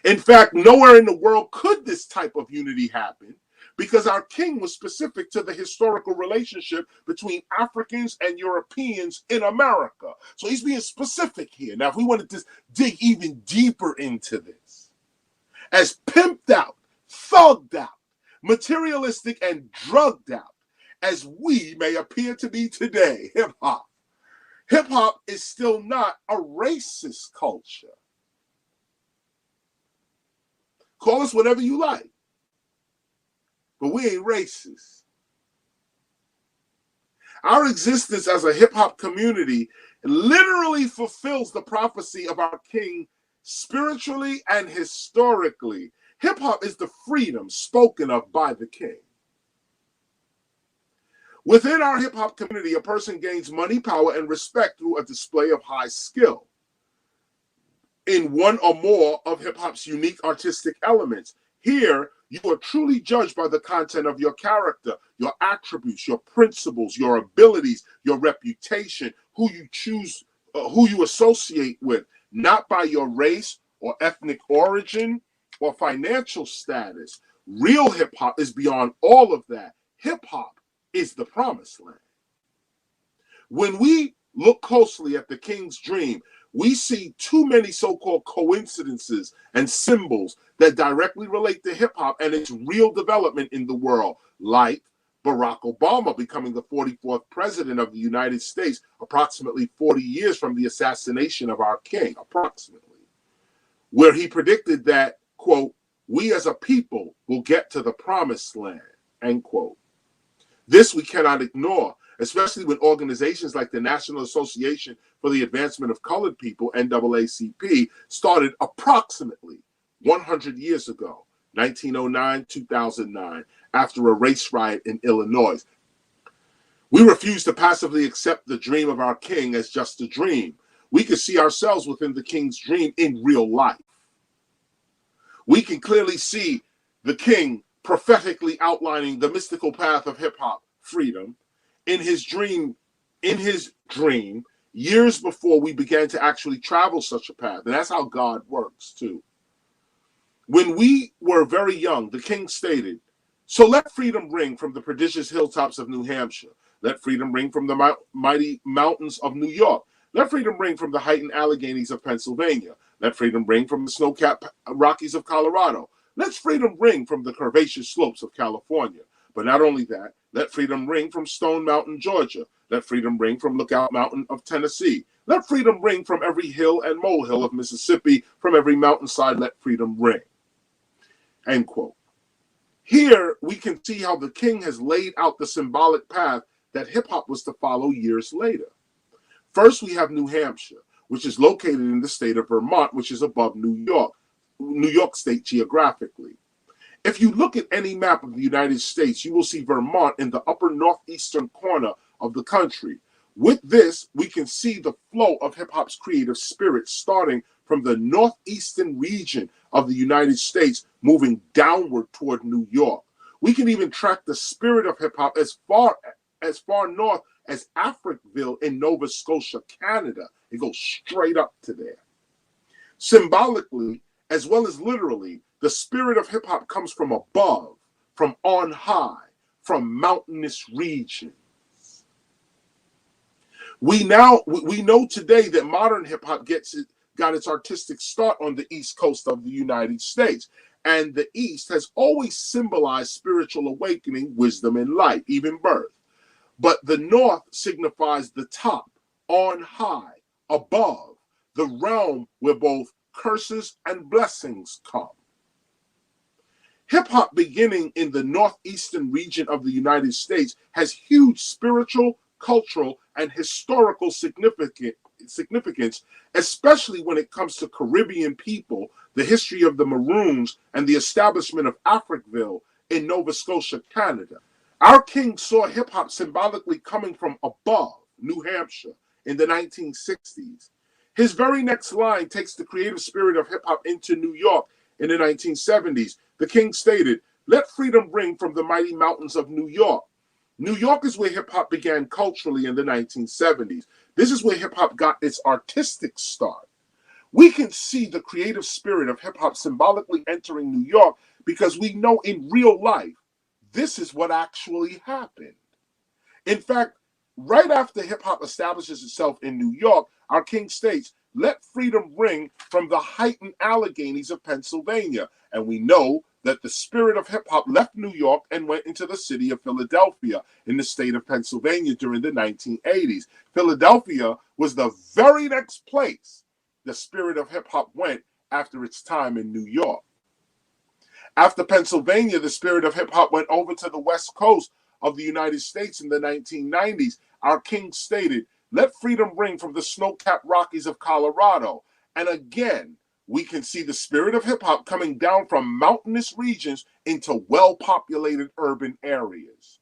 In fact, nowhere in the world could this type of unity happen because our king was specific to the historical relationship between Africans and Europeans in America. So he's being specific here. Now, if we wanted to dig even deeper into this, as pimped out, thugged out, materialistic, and drugged out as we may appear to be today, hip-hop. Hip-hop is still not a racist culture. Call us whatever you like. But we ain't racist. Our existence as a hip-hop community literally fulfills the prophecy of our king spiritually and historically. Hip-hop is the freedom spoken of by the king. Within our hip-hop community, a person gains money, power, and respect through a display of high skill in one or more of hip-hop's unique artistic elements. Here, you are truly judged by the content of your character, your attributes, your principles, your abilities, your reputation, who you choose, who you associate with, not by your race or ethnic origin or financial status. Real hip-hop is beyond all of that. Hip-hop is the promised land. When we look closely at the king's dream, We see too many so-called coincidences and symbols that directly relate to hip hop and its real development in the world, like Barack Obama becoming the 44th president of the United States, approximately 40 years from the assassination of our king, approximately, where he predicted that, quote, we as a people will get to the promised land, end quote. This we cannot ignore, especially when organizations like the National Association for the Advancement of Colored People, NAACP, started approximately 100 years ago, 1909-2009, after a race riot in Illinois. We refuse to passively accept the dream of our king as just a dream. We can see ourselves within the king's dream in real life. We can clearly see the king prophetically outlining the mystical path of hip-hop freedom in his dream, years before we began to actually travel such a path. And that's how God works too. When we were very young, the king stated, so let freedom ring from the prodigious hilltops of New Hampshire. Let freedom ring from the mighty mountains of New York. Let freedom ring from the heightened Alleghenies of Pennsylvania. Let freedom ring from the snow-capped Rockies of Colorado. Let freedom ring from the curvaceous slopes of California. But not only that, let freedom ring from Stone Mountain, Georgia. Let freedom ring from Lookout Mountain of Tennessee. Let freedom ring from every hill and molehill of Mississippi. From every mountainside, let freedom ring. End quote. Here we can see how the king has laid out the symbolic path that hip-hop was to follow years later. First, we have New Hampshire, which is located in the state of Vermont, which is above New York State geographically. If you look at any map of the United States, you will see Vermont in the upper northeastern corner of the country. With this, we can see the flow of hip-hop's creative spirit starting from the northeastern region of the United States, moving downward toward New York. We can even track the spirit of hip-hop as far north as Africville in Nova Scotia, Canada. It goes straight up to there. Symbolically, as well as literally, the spirit of hip-hop comes from above, from on high, from mountainous regions. We know today that modern hip-hop got its artistic start on the East Coast of the United States. And the East has always symbolized spiritual awakening, wisdom, and light, even birth. But the North signifies the top, on high, above, the realm where both curses and blessings come. Hip-hop beginning in the northeastern region of the United States has huge spiritual, cultural, and historical significance, especially when it comes to Caribbean people, the history of the Maroons, and the establishment of Africville in Nova Scotia, Canada. Our king saw hip-hop symbolically coming from above, New Hampshire, in the 1960s. His very next line takes the creative spirit of hip-hop into New York in the 1970s. The king stated, let freedom ring from the mighty mountains of New York. New York is where hip-hop began culturally in the 1970s. This is where hip-hop got its artistic start. We can see the creative spirit of hip-hop symbolically entering New York because we know in real life, this is what actually happened. In fact, right after hip-hop establishes itself in New York, our king states, let freedom ring from the heightened Alleghenies of Pennsylvania. And we know that the spirit of hip-hop left New York and went into the city of Philadelphia in the state of Pennsylvania during the 1980s. Philadelphia was the very next place the spirit of hip-hop went after its time in New York. After Pennsylvania, the spirit of hip-hop went over to the West Coast of the United States in the 1990s. Our king stated, let freedom ring from the snow-capped Rockies of Colorado. And again, we can see the spirit of hip-hop coming down from mountainous regions into well-populated urban areas.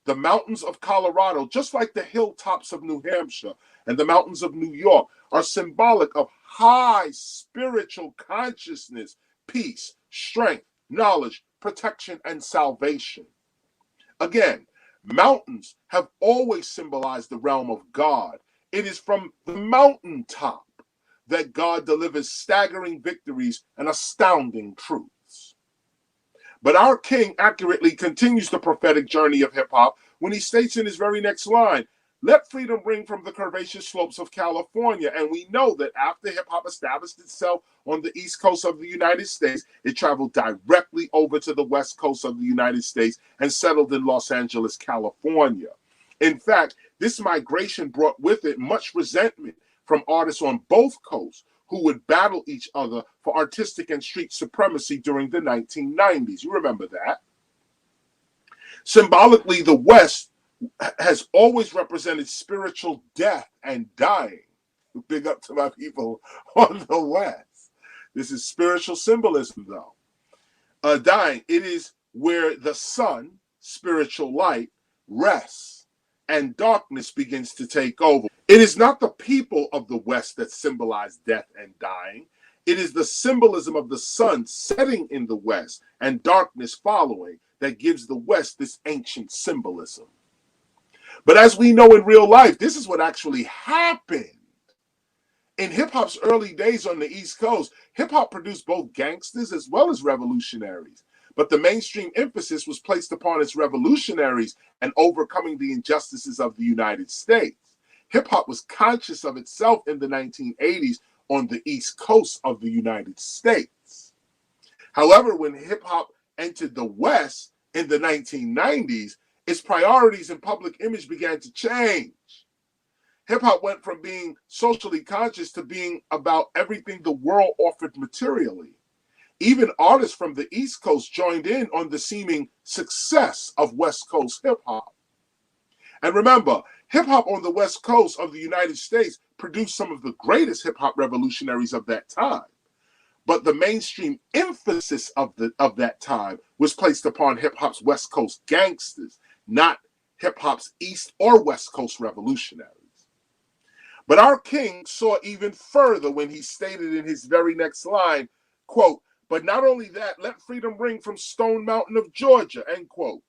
The mountains of Colorado, just like the hilltops of New Hampshire and the mountains of New York, are symbolic of high spiritual consciousness, peace, strength, knowledge, protection, and salvation. Again, mountains have always symbolized the realm of God. It is from the mountaintop that God delivers staggering victories and astounding truths. But our king accurately continues the prophetic journey of hip-hop when he states in his very next line, let freedom ring from the curvaceous slopes of California. And we know that after hip hop established itself on the East Coast of the United States, it traveled directly over to the West Coast of the United States and settled in Los Angeles, California. In fact, this migration brought with it much resentment from artists on both coasts who would battle each other for artistic and street supremacy during the 1990s. You remember that. Symbolically, the West has always represented spiritual death and dying. Big up to my people on the West. This is spiritual symbolism, though. Dying, it is where the sun, spiritual light, rests and darkness begins to take over. It is not the people of the West that symbolize death and dying. It is the symbolism of the sun setting in the West and darkness following that gives the West this ancient symbolism. But as we know in real life, this is what actually happened. In hip-hop's early days on the East Coast, hip-hop produced both gangsters as well as revolutionaries. But the mainstream emphasis was placed upon its revolutionaries and overcoming the injustices of the United States. Hip-hop was conscious of itself in the 1980s on the East Coast of the United States. However, when hip-hop entered the West in the 1990s, its priorities and public image began to change. Hip-hop went from being socially conscious to being about everything the world offered materially. Even artists from the East Coast joined in on the seeming success of West Coast hip-hop. And remember, hip-hop on the West Coast of the United States produced some of the greatest hip-hop revolutionaries of that time. But the mainstream emphasis of that time was placed upon hip-hop's West Coast gangsters, not hip-hop's East or West Coast revolutionaries. But our king saw even further when he stated in his very next line, quote, "But not only that, let freedom ring from Stone Mountain of Georgia," end quote.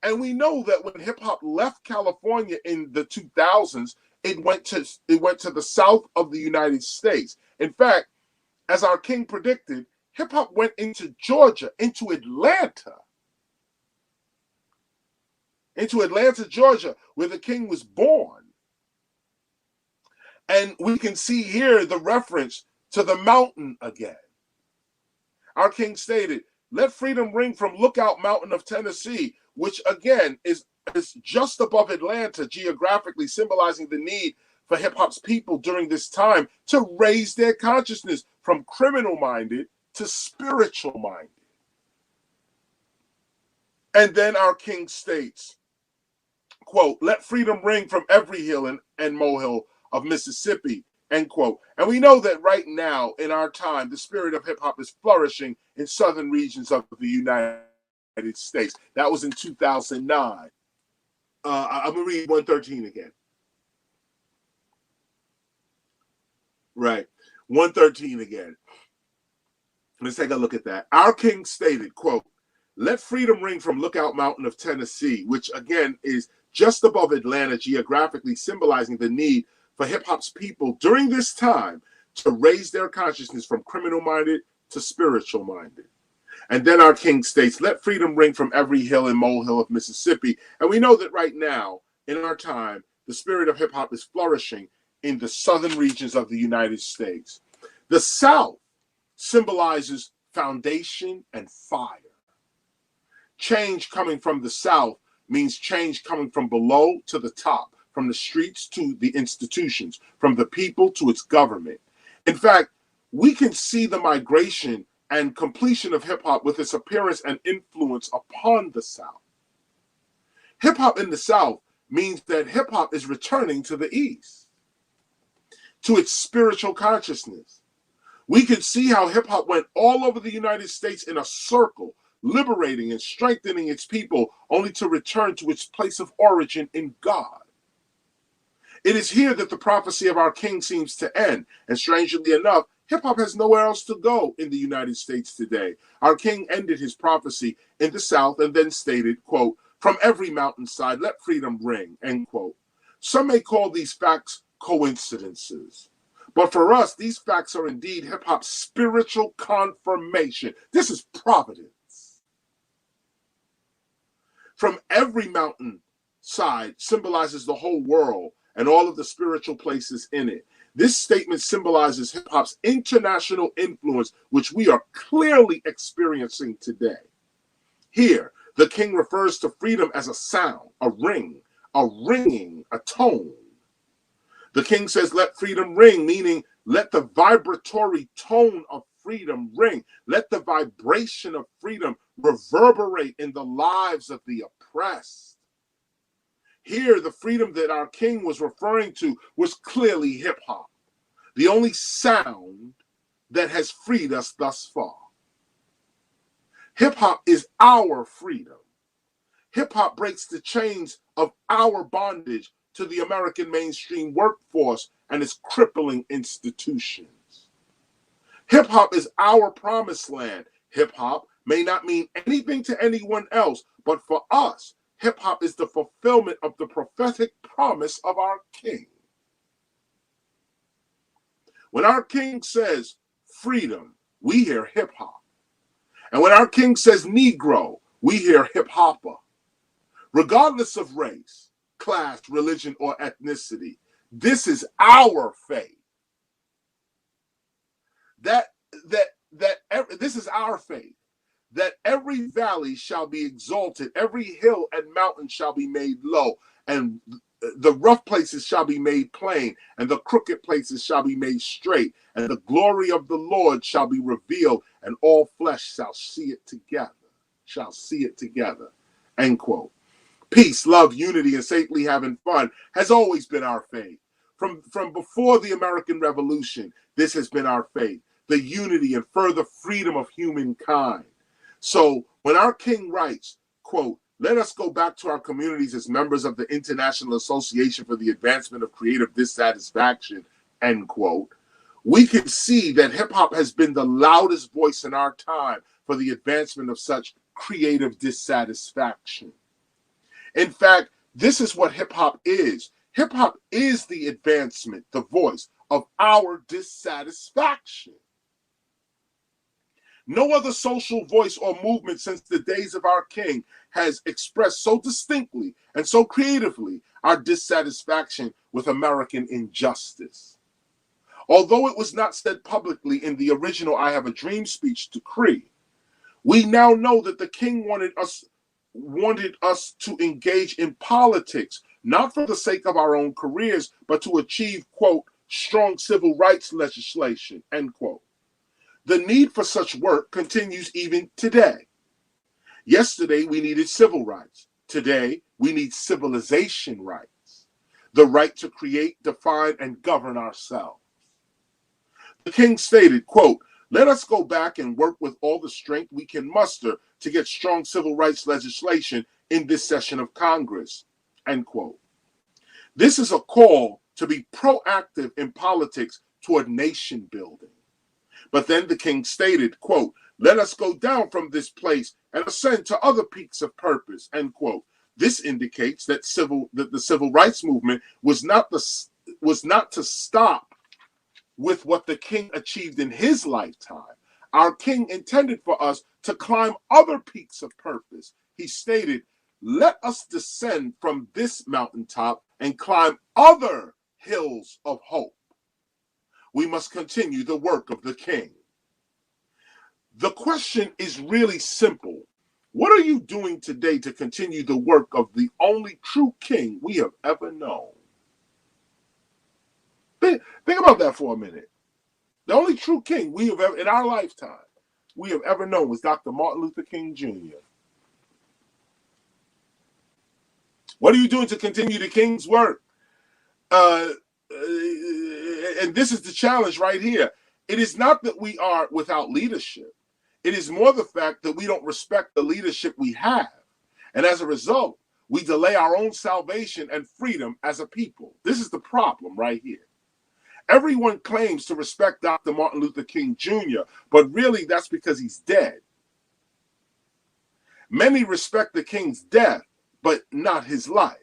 And we know that when hip-hop left California in the 2000s, it went to the south of the United States. In fact, as our king predicted, hip-hop went into Georgia, into Atlanta, Georgia, where the king was born. And we can see here the reference to the mountain again. Our king stated, "Let freedom ring from Lookout Mountain of Tennessee," which again is just above Atlanta, geographically symbolizing the need for hip-hop's people during this time to raise their consciousness from criminal-minded to spiritual-minded. And then our king states, quote, "Let freedom ring from every hill and molehill of Mississippi," end quote. And we know that right now, in our time, the spirit of hip-hop is flourishing in southern regions of the United States. That was in 2009. I'm going to read 113 again. Right. 113 again. Let's take a look at that. Our king stated, quote, "Let freedom ring from Lookout Mountain of Tennessee," which again is just above Atlanta, geographically symbolizing the need for hip-hop's people during this time to raise their consciousness from criminal-minded to spiritual-minded. And then our king states, "Let freedom ring from every hill and molehill of Mississippi." And we know that right now, in our time, the spirit of hip-hop is flourishing in the southern regions of the United States. The South symbolizes foundation and fire. Change coming from the South means change coming from below to the top, from the streets to the institutions, from the people to its government. In fact, we can see the migration and completion of hip-hop with its appearance and influence upon the South. Hip-hop in the South means that hip-hop is returning to the East, to its spiritual consciousness. We can see how hip-hop went all over the United States in a circle, liberating and strengthening its people, only to return to its place of origin in God. It is here that the prophecy of our king seems to end, and strangely enough, hip-hop has nowhere else to go in the United States today. Our king ended his prophecy in the South and then stated, quote, "From every mountainside, let freedom ring," end quote. Some may call these facts coincidences, but for us, these facts are indeed hip-hop's spiritual confirmation. This is providence. From every mountainside, side symbolizes the whole world and all of the spiritual places in it. This statement symbolizes hip hop's international influence, which we are clearly experiencing today. Here, the king refers to freedom as a sound, a ring, a ringing, a tone. The king says, let freedom ring, meaning let the vibratory tone of freedom ring. Let the vibration of freedom reverberate in the lives of the oppressed. Here, the freedom that our king was referring to was clearly hip hop, the only sound that has freed us thus far. Hip hop is our freedom. Hip hop breaks the chains of our bondage to the American mainstream workforce and its crippling institutions. Hip hop is our promised land. Hip hop may not mean anything to anyone else, but for us, hip hop is the fulfillment of the prophetic promise of our king. When our king says freedom, we hear hip hop. And when our king says Negro, we hear hip hopper. Regardless of race, class, religion, or ethnicity, this is our faith. This is our faith. That every valley shall be exalted, every hill and mountain shall be made low, and the rough places shall be made plain, and the crooked places shall be made straight, and the glory of the Lord shall be revealed, and all flesh shall see it together. Shall see it together. End quote. Peace, love, unity, and safely having fun has always been our faith. From before the American Revolution, this has been our faith. The unity and further freedom of humankind. So when our king writes, quote, let us go back to our communities as members of the International Association for the Advancement of Creative Dissatisfaction, end quote, we can see that hip hop has been the loudest voice in our time for the advancement of such creative dissatisfaction. In fact, this is what hip hop is. Hip hop is the advancement, the voice of our dissatisfaction. No other social voice or movement since the days of our king has expressed so distinctly and so creatively our dissatisfaction with American injustice. Although it was not said publicly in the original I Have a Dream speech decree, we now know that the king wanted us to engage in politics, not for the sake of our own careers, but to achieve, quote, strong civil rights legislation, end quote. The need for such work continues even today. Yesterday, we needed civil rights. Today, we need civilization rights, the right to create, define, and govern ourselves. The king stated, quote, let us go back and work with all the strength we can muster to get strong civil rights legislation in this session of Congress, end quote. This is a call to be proactive in politics toward nation building. But then the king stated, quote, let us go down from this place and ascend to other peaks of purpose, end quote. This indicates that the civil rights movement was not to stop with what the king achieved in his lifetime. Our king intended for us to climb other peaks of purpose. He stated, let us descend from this mountaintop and climb other hills of hope. We must continue the work of the king. The question is really simple. What are you doing today to continue the work of the only true king we have ever known? Think about that for a minute. The only true king we have ever, in our lifetime, we have ever known was Dr. Martin Luther King Jr. What are you doing to continue the king's work? And this is the challenge right here. It is not that we are without leadership. It is more the fact that we don't respect the leadership we have. And as a result, we delay our own salvation and freedom as a people. This is the problem right here. Everyone claims to respect Dr. Martin Luther King Jr., but really that's because he's dead. Many respect the king's death, but not his life.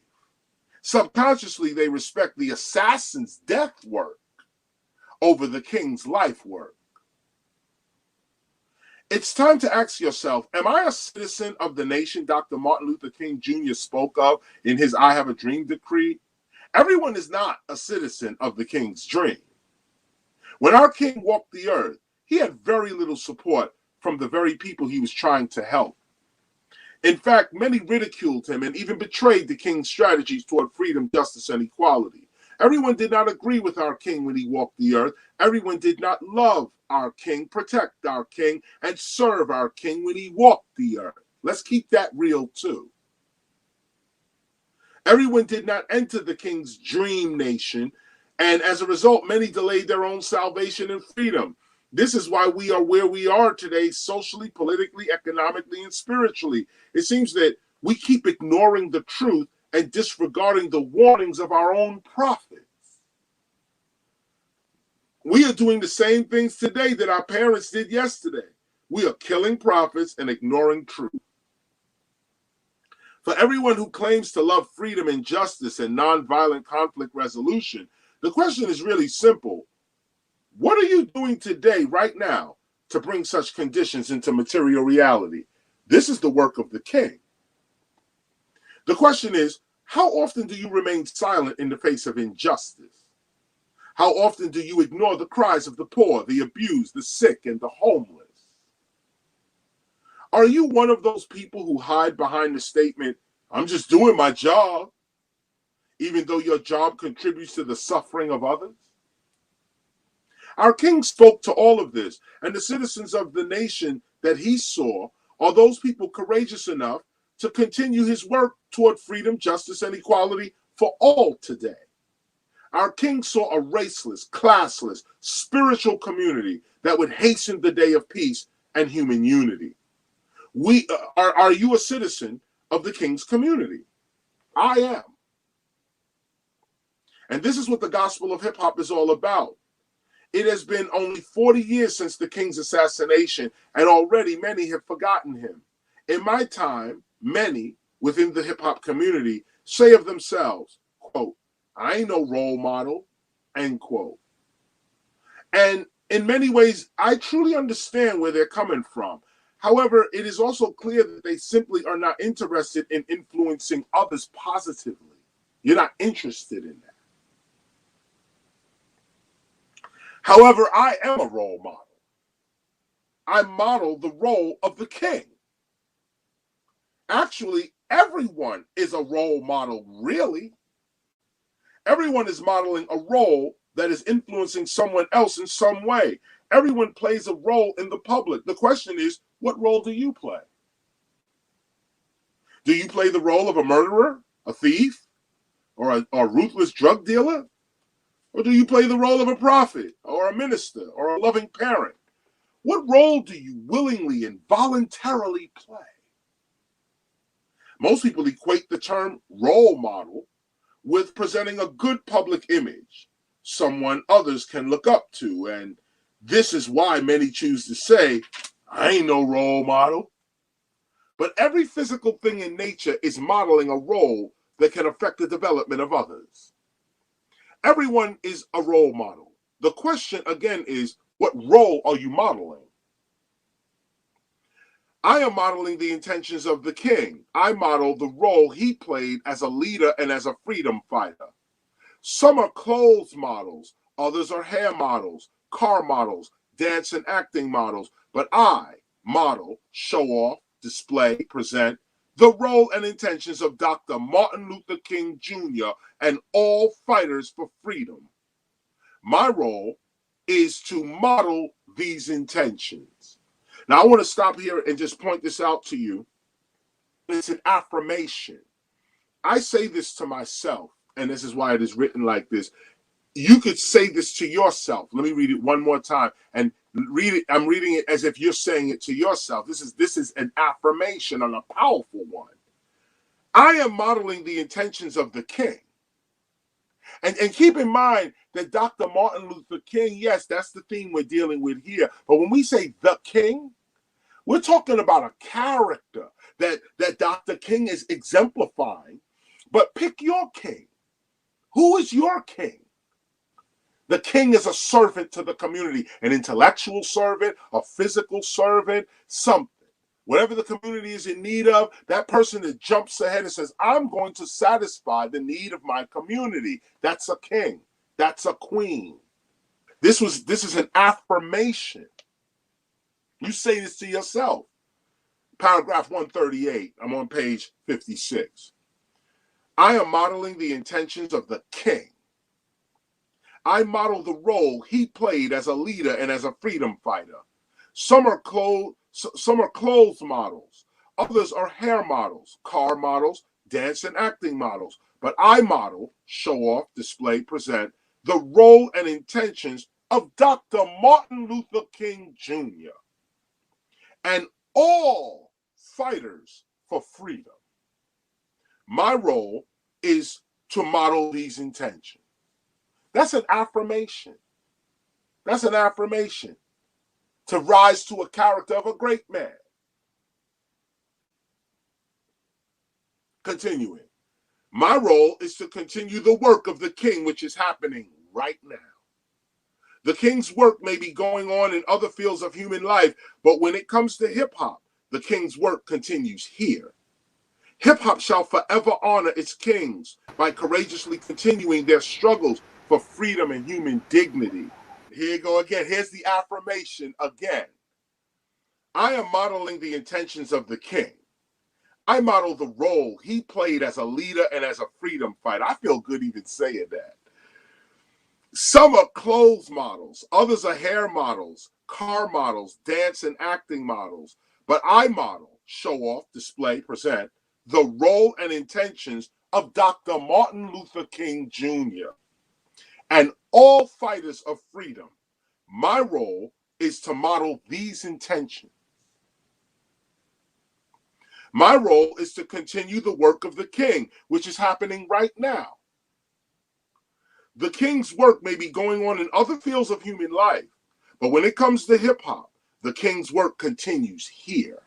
Subconsciously, they respect the assassin's death work over the king's life work. It's time to ask yourself, am I a citizen of the nation Dr. Martin Luther King Jr. spoke of in his I Have a Dream decree? Everyone is not a citizen of the King's dream. When our King walked the earth, he had very little support from the very people he was trying to help. In fact, many ridiculed him and even betrayed the King's strategies toward freedom, justice, and equality. Everyone did not agree with our King when he walked the earth. Everyone did not love our King, protect our King, and serve our King when he walked the earth. Let's keep that real too. Everyone did not enter the King's dream nation, and as a result, many delayed their own salvation and freedom. This is why we are where we are today, socially, politically, economically, and spiritually. It seems that we keep ignoring the truth and disregarding the warnings of our own prophets. We are doing the same things today that our parents did yesterday. We are killing prophets and ignoring truth. For everyone who claims to love freedom and justice and nonviolent conflict resolution, the question is really simple. What are you doing today, right now, to bring such conditions into material reality? This is the work of the King. The question is, how often do you remain silent in the face of injustice? How often do you ignore the cries of the poor, the abused, the sick, and the homeless? Are you one of those people who hide behind the statement, "I'm just doing my job," even though your job contributes to the suffering of others? Our King spoke to all of this, and the citizens of the nation that he saw are those people courageous enough to continue his work toward freedom, justice, and equality for all today. Our King saw a raceless, classless, spiritual community that would hasten the day of peace and human unity. Are you a citizen of the King's community? I am. And this is what the gospel of hip hop is all about. It has been only 40 years since the King's assassination, and already many have forgotten him. In my time, many within the hip hop community say of themselves, quote, "I ain't no role model," end quote. And in many ways, I truly understand where they're coming from. However, it is also clear that they simply are not interested in influencing others positively. You're not interested in that. However, I am a role model. I model the role of the King. Actually, everyone is a role model, really. Everyone is modeling a role that is influencing someone else in some way. Everyone plays a role in the public. The question is, what role do you play? Do you play the role of a murderer, a thief, or a ruthless drug dealer? Or do you play the role of a prophet, or a minister, or a loving parent? What role do you willingly and voluntarily play? Most people equate the term role model with presenting a good public image, someone others can look up to, and this is why many choose to say, "I ain't no role model." But every physical thing in nature is modeling a role that can affect the development of others. Everyone is a role model. The question again is, what role are you modeling? I am modeling the intentions of the King. I model the role he played as a leader and as a freedom fighter. Some are clothes models, others are hair models, car models, dance and acting models, but I model, show off, display, present the role and intentions of Dr. Martin Luther King Jr. and all fighters for freedom. My role is to model these intentions. Now, I want to stop here and just point this out to you. It's an affirmation. I say this to myself, and this is why it is written like this. You could say this to yourself. Let me read it one more time and read it. I'm reading it as if you're saying it to yourself. This is an affirmation and a powerful one. I am modeling the intentions of the King. And keep in mind that Dr. Martin Luther King, yes, that's the theme we're dealing with here. But when we say the King, we're talking about a character that Dr. King is exemplifying. But pick your king. Who is your king? The king is a servant to the community, an intellectual servant, a physical servant, something. Whatever the community is in need of, that person that jumps ahead and says, I'm going to satisfy the need of my community. That's a king. That's a queen. This is an affirmation. You say this to yourself. Paragraph 138. I'm on page 56. I am modeling the intentions of the king. I model the role he played as a leader and as a freedom fighter. Some are clothes models. Others are hair models, car models, dance and acting models. But I model, show off, display, present the role and intentions of Dr. Martin Luther King Jr. and all fighters for freedom. My role is to model these intentions. That's an affirmation. That's an affirmation. To rise to a character of a great man. Continuing. My role is to continue the work of the king, which is happening right now. The king's work may be going on in other fields of human life, but when it comes to hip hop, the king's work continues here. Hip hop shall forever honor its kings by courageously continuing their struggles for freedom and human dignity. Here you go again. Here's the affirmation again. I am modeling the intentions of the king. I model the role he played as a leader and as a freedom fighter. I feel good even saying that. Some are clothes models, others are hair models, car models, dance and acting models. But I model, show off, display, present the role and intentions of Dr. Martin Luther King Jr. and all fighters of freedom. My role is to model these intentions. My role is to continue the work of the king, which is happening right now. The king's work may be going on in other fields of human life, but when it comes to hip hop, the king's work continues here.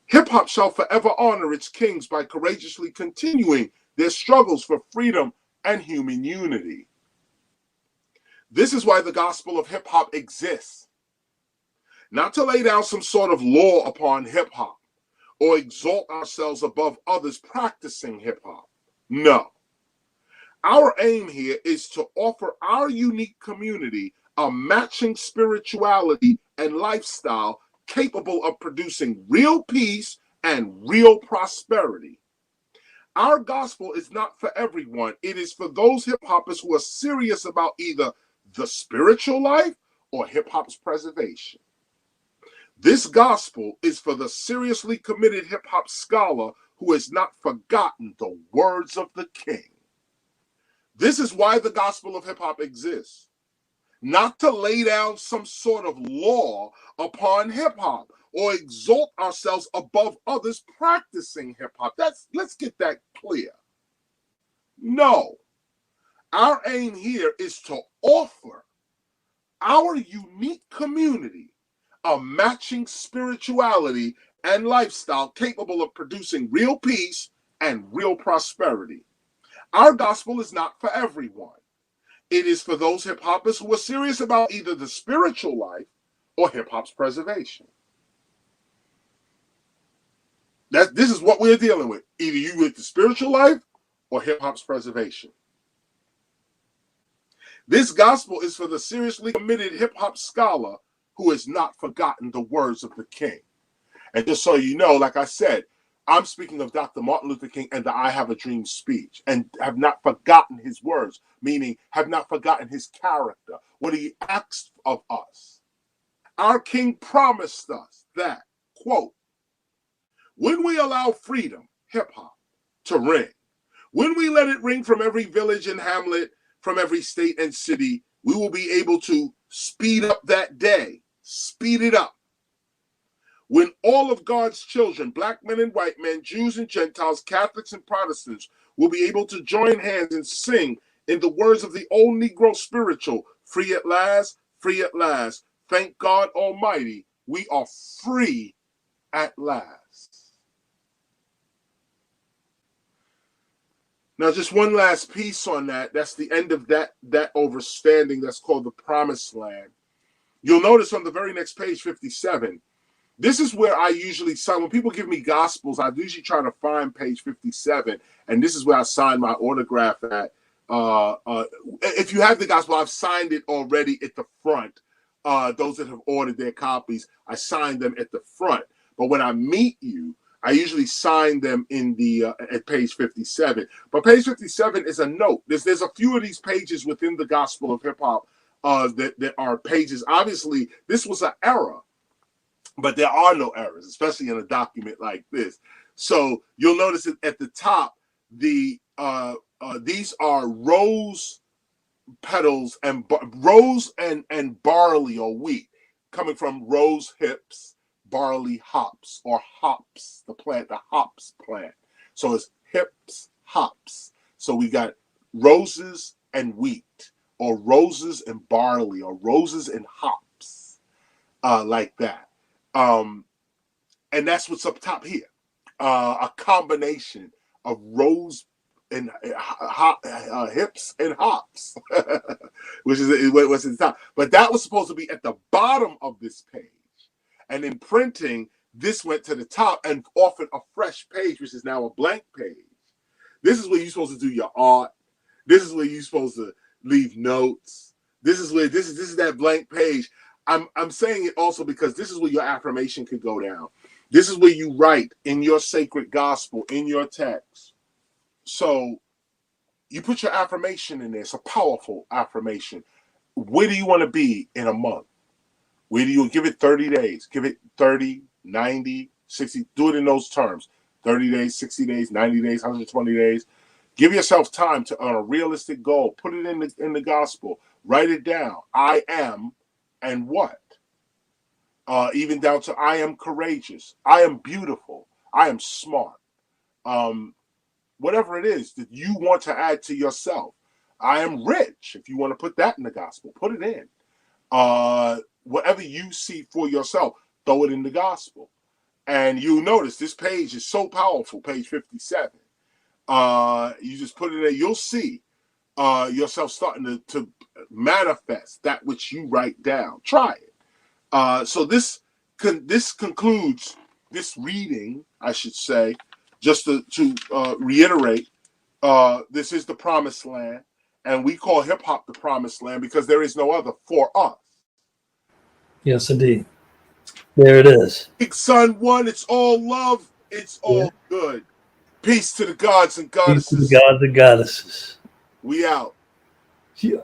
Hip hop shall forever honor its kings by courageously continuing their struggles for freedom and human unity. This is why the gospel of hip hop exists. Not to lay down some sort of law upon hip hop or exalt ourselves above others practicing hip hop. No. Our aim here is to offer our unique community a matching spirituality and lifestyle capable of producing real peace and real prosperity. Our gospel is not for everyone. It is for those hip hoppers who are serious about either the spiritual life or hip hop's preservation. This gospel is for the seriously committed hip hop scholar who has not forgotten the words of the king. This is why the gospel of hip hop exists. Not to lay down some sort of law upon hip hop or exalt ourselves above others practicing hip hop. Let's get that clear. No. Our aim here is to offer our unique community a matching spirituality and lifestyle capable of producing real peace and real prosperity. Our gospel is not for everyone. It is for those hip hoppers who are serious about either the spiritual life or hip hop's preservation. This is what we're dealing with. Either you with the spiritual life or hip hop's preservation. This gospel is for the seriously committed hip hop scholar who has not forgotten the words of the king. And just so you know, like I said, I'm speaking of Dr. Martin Luther King and the I Have a Dream speech, and have not forgotten his words, meaning have not forgotten his character, what he asked of us. Our king promised us that, quote, when we allow freedom, hip hop, to ring, when we let it ring from every village and hamlet, from every state and city, we will be able to speed up that day, speed it up. When all of God's children, black men and white men, Jews and Gentiles, Catholics and Protestants, will be able to join hands and sing in the words of the old Negro spiritual, free at last, thank God Almighty, we are free at last. Now, just one last piece on that. That's the end of that overstanding. That's called the Promised Land. You'll notice on the very next page, 57. This is where I usually sign. When people give me gospels, I usually try to find page 57, and this is where I sign my autograph at. If you have the gospel, I've signed it already at the front. Those that have ordered their copies, I signed them at the front. But when I meet you, I usually sign them in the at page 57. But page 57 is a note. There's a few of these pages within the Gospel of Hip Hop that are pages. Obviously, this was an error, but there are no errors, especially in a document like this. So you'll notice that at the top, these are rose petals and rose and barley or wheat coming from rose hips, barley hops, or hops, the plant, the hops plant. So it's hips, hops. So we got roses and wheat, or roses and barley, or roses and hops, like that. And that's what's up top here. A combination of rose and hips and hops, which is what's at the top. But that was supposed to be at the bottom of this page. And in printing, this went to the top and offered a fresh page, which is now a blank page. This is where you're supposed to do your art. This is where you're supposed to leave notes. This is where this is that blank page. I'm saying it also because this is where your affirmation could go down. This is where you write in your sacred gospel, in your text. So you put your affirmation in there. It's a powerful affirmation. Where do you want to be in a month? Where do you give it 30 days? Give it 30, 90, 60. Do it in those terms. 30 days, 60 days, 90 days, 120 days. Give yourself time to earn a realistic goal. Put it in the gospel. Write it down. I am and what? Even down to I am courageous. I am beautiful. I am smart. Whatever it is that you want to add to yourself. I am rich. If you want to put that in the gospel, put it in. Whatever you see for yourself, throw it in the gospel. And you'll notice this page is so powerful, page 57. You just put it there, you'll see yourself starting to manifest that which you write down. Try it. So this concludes this reading, I should say, just to reiterate, this is the Promised Land, and we call hip hop the Promised Land because there is no other for us. Yes, indeed. There it is. Big Son One, it's all love, it's all good. Peace to the gods and Peace to the goddesses. gods and goddesses. We out. Yeah.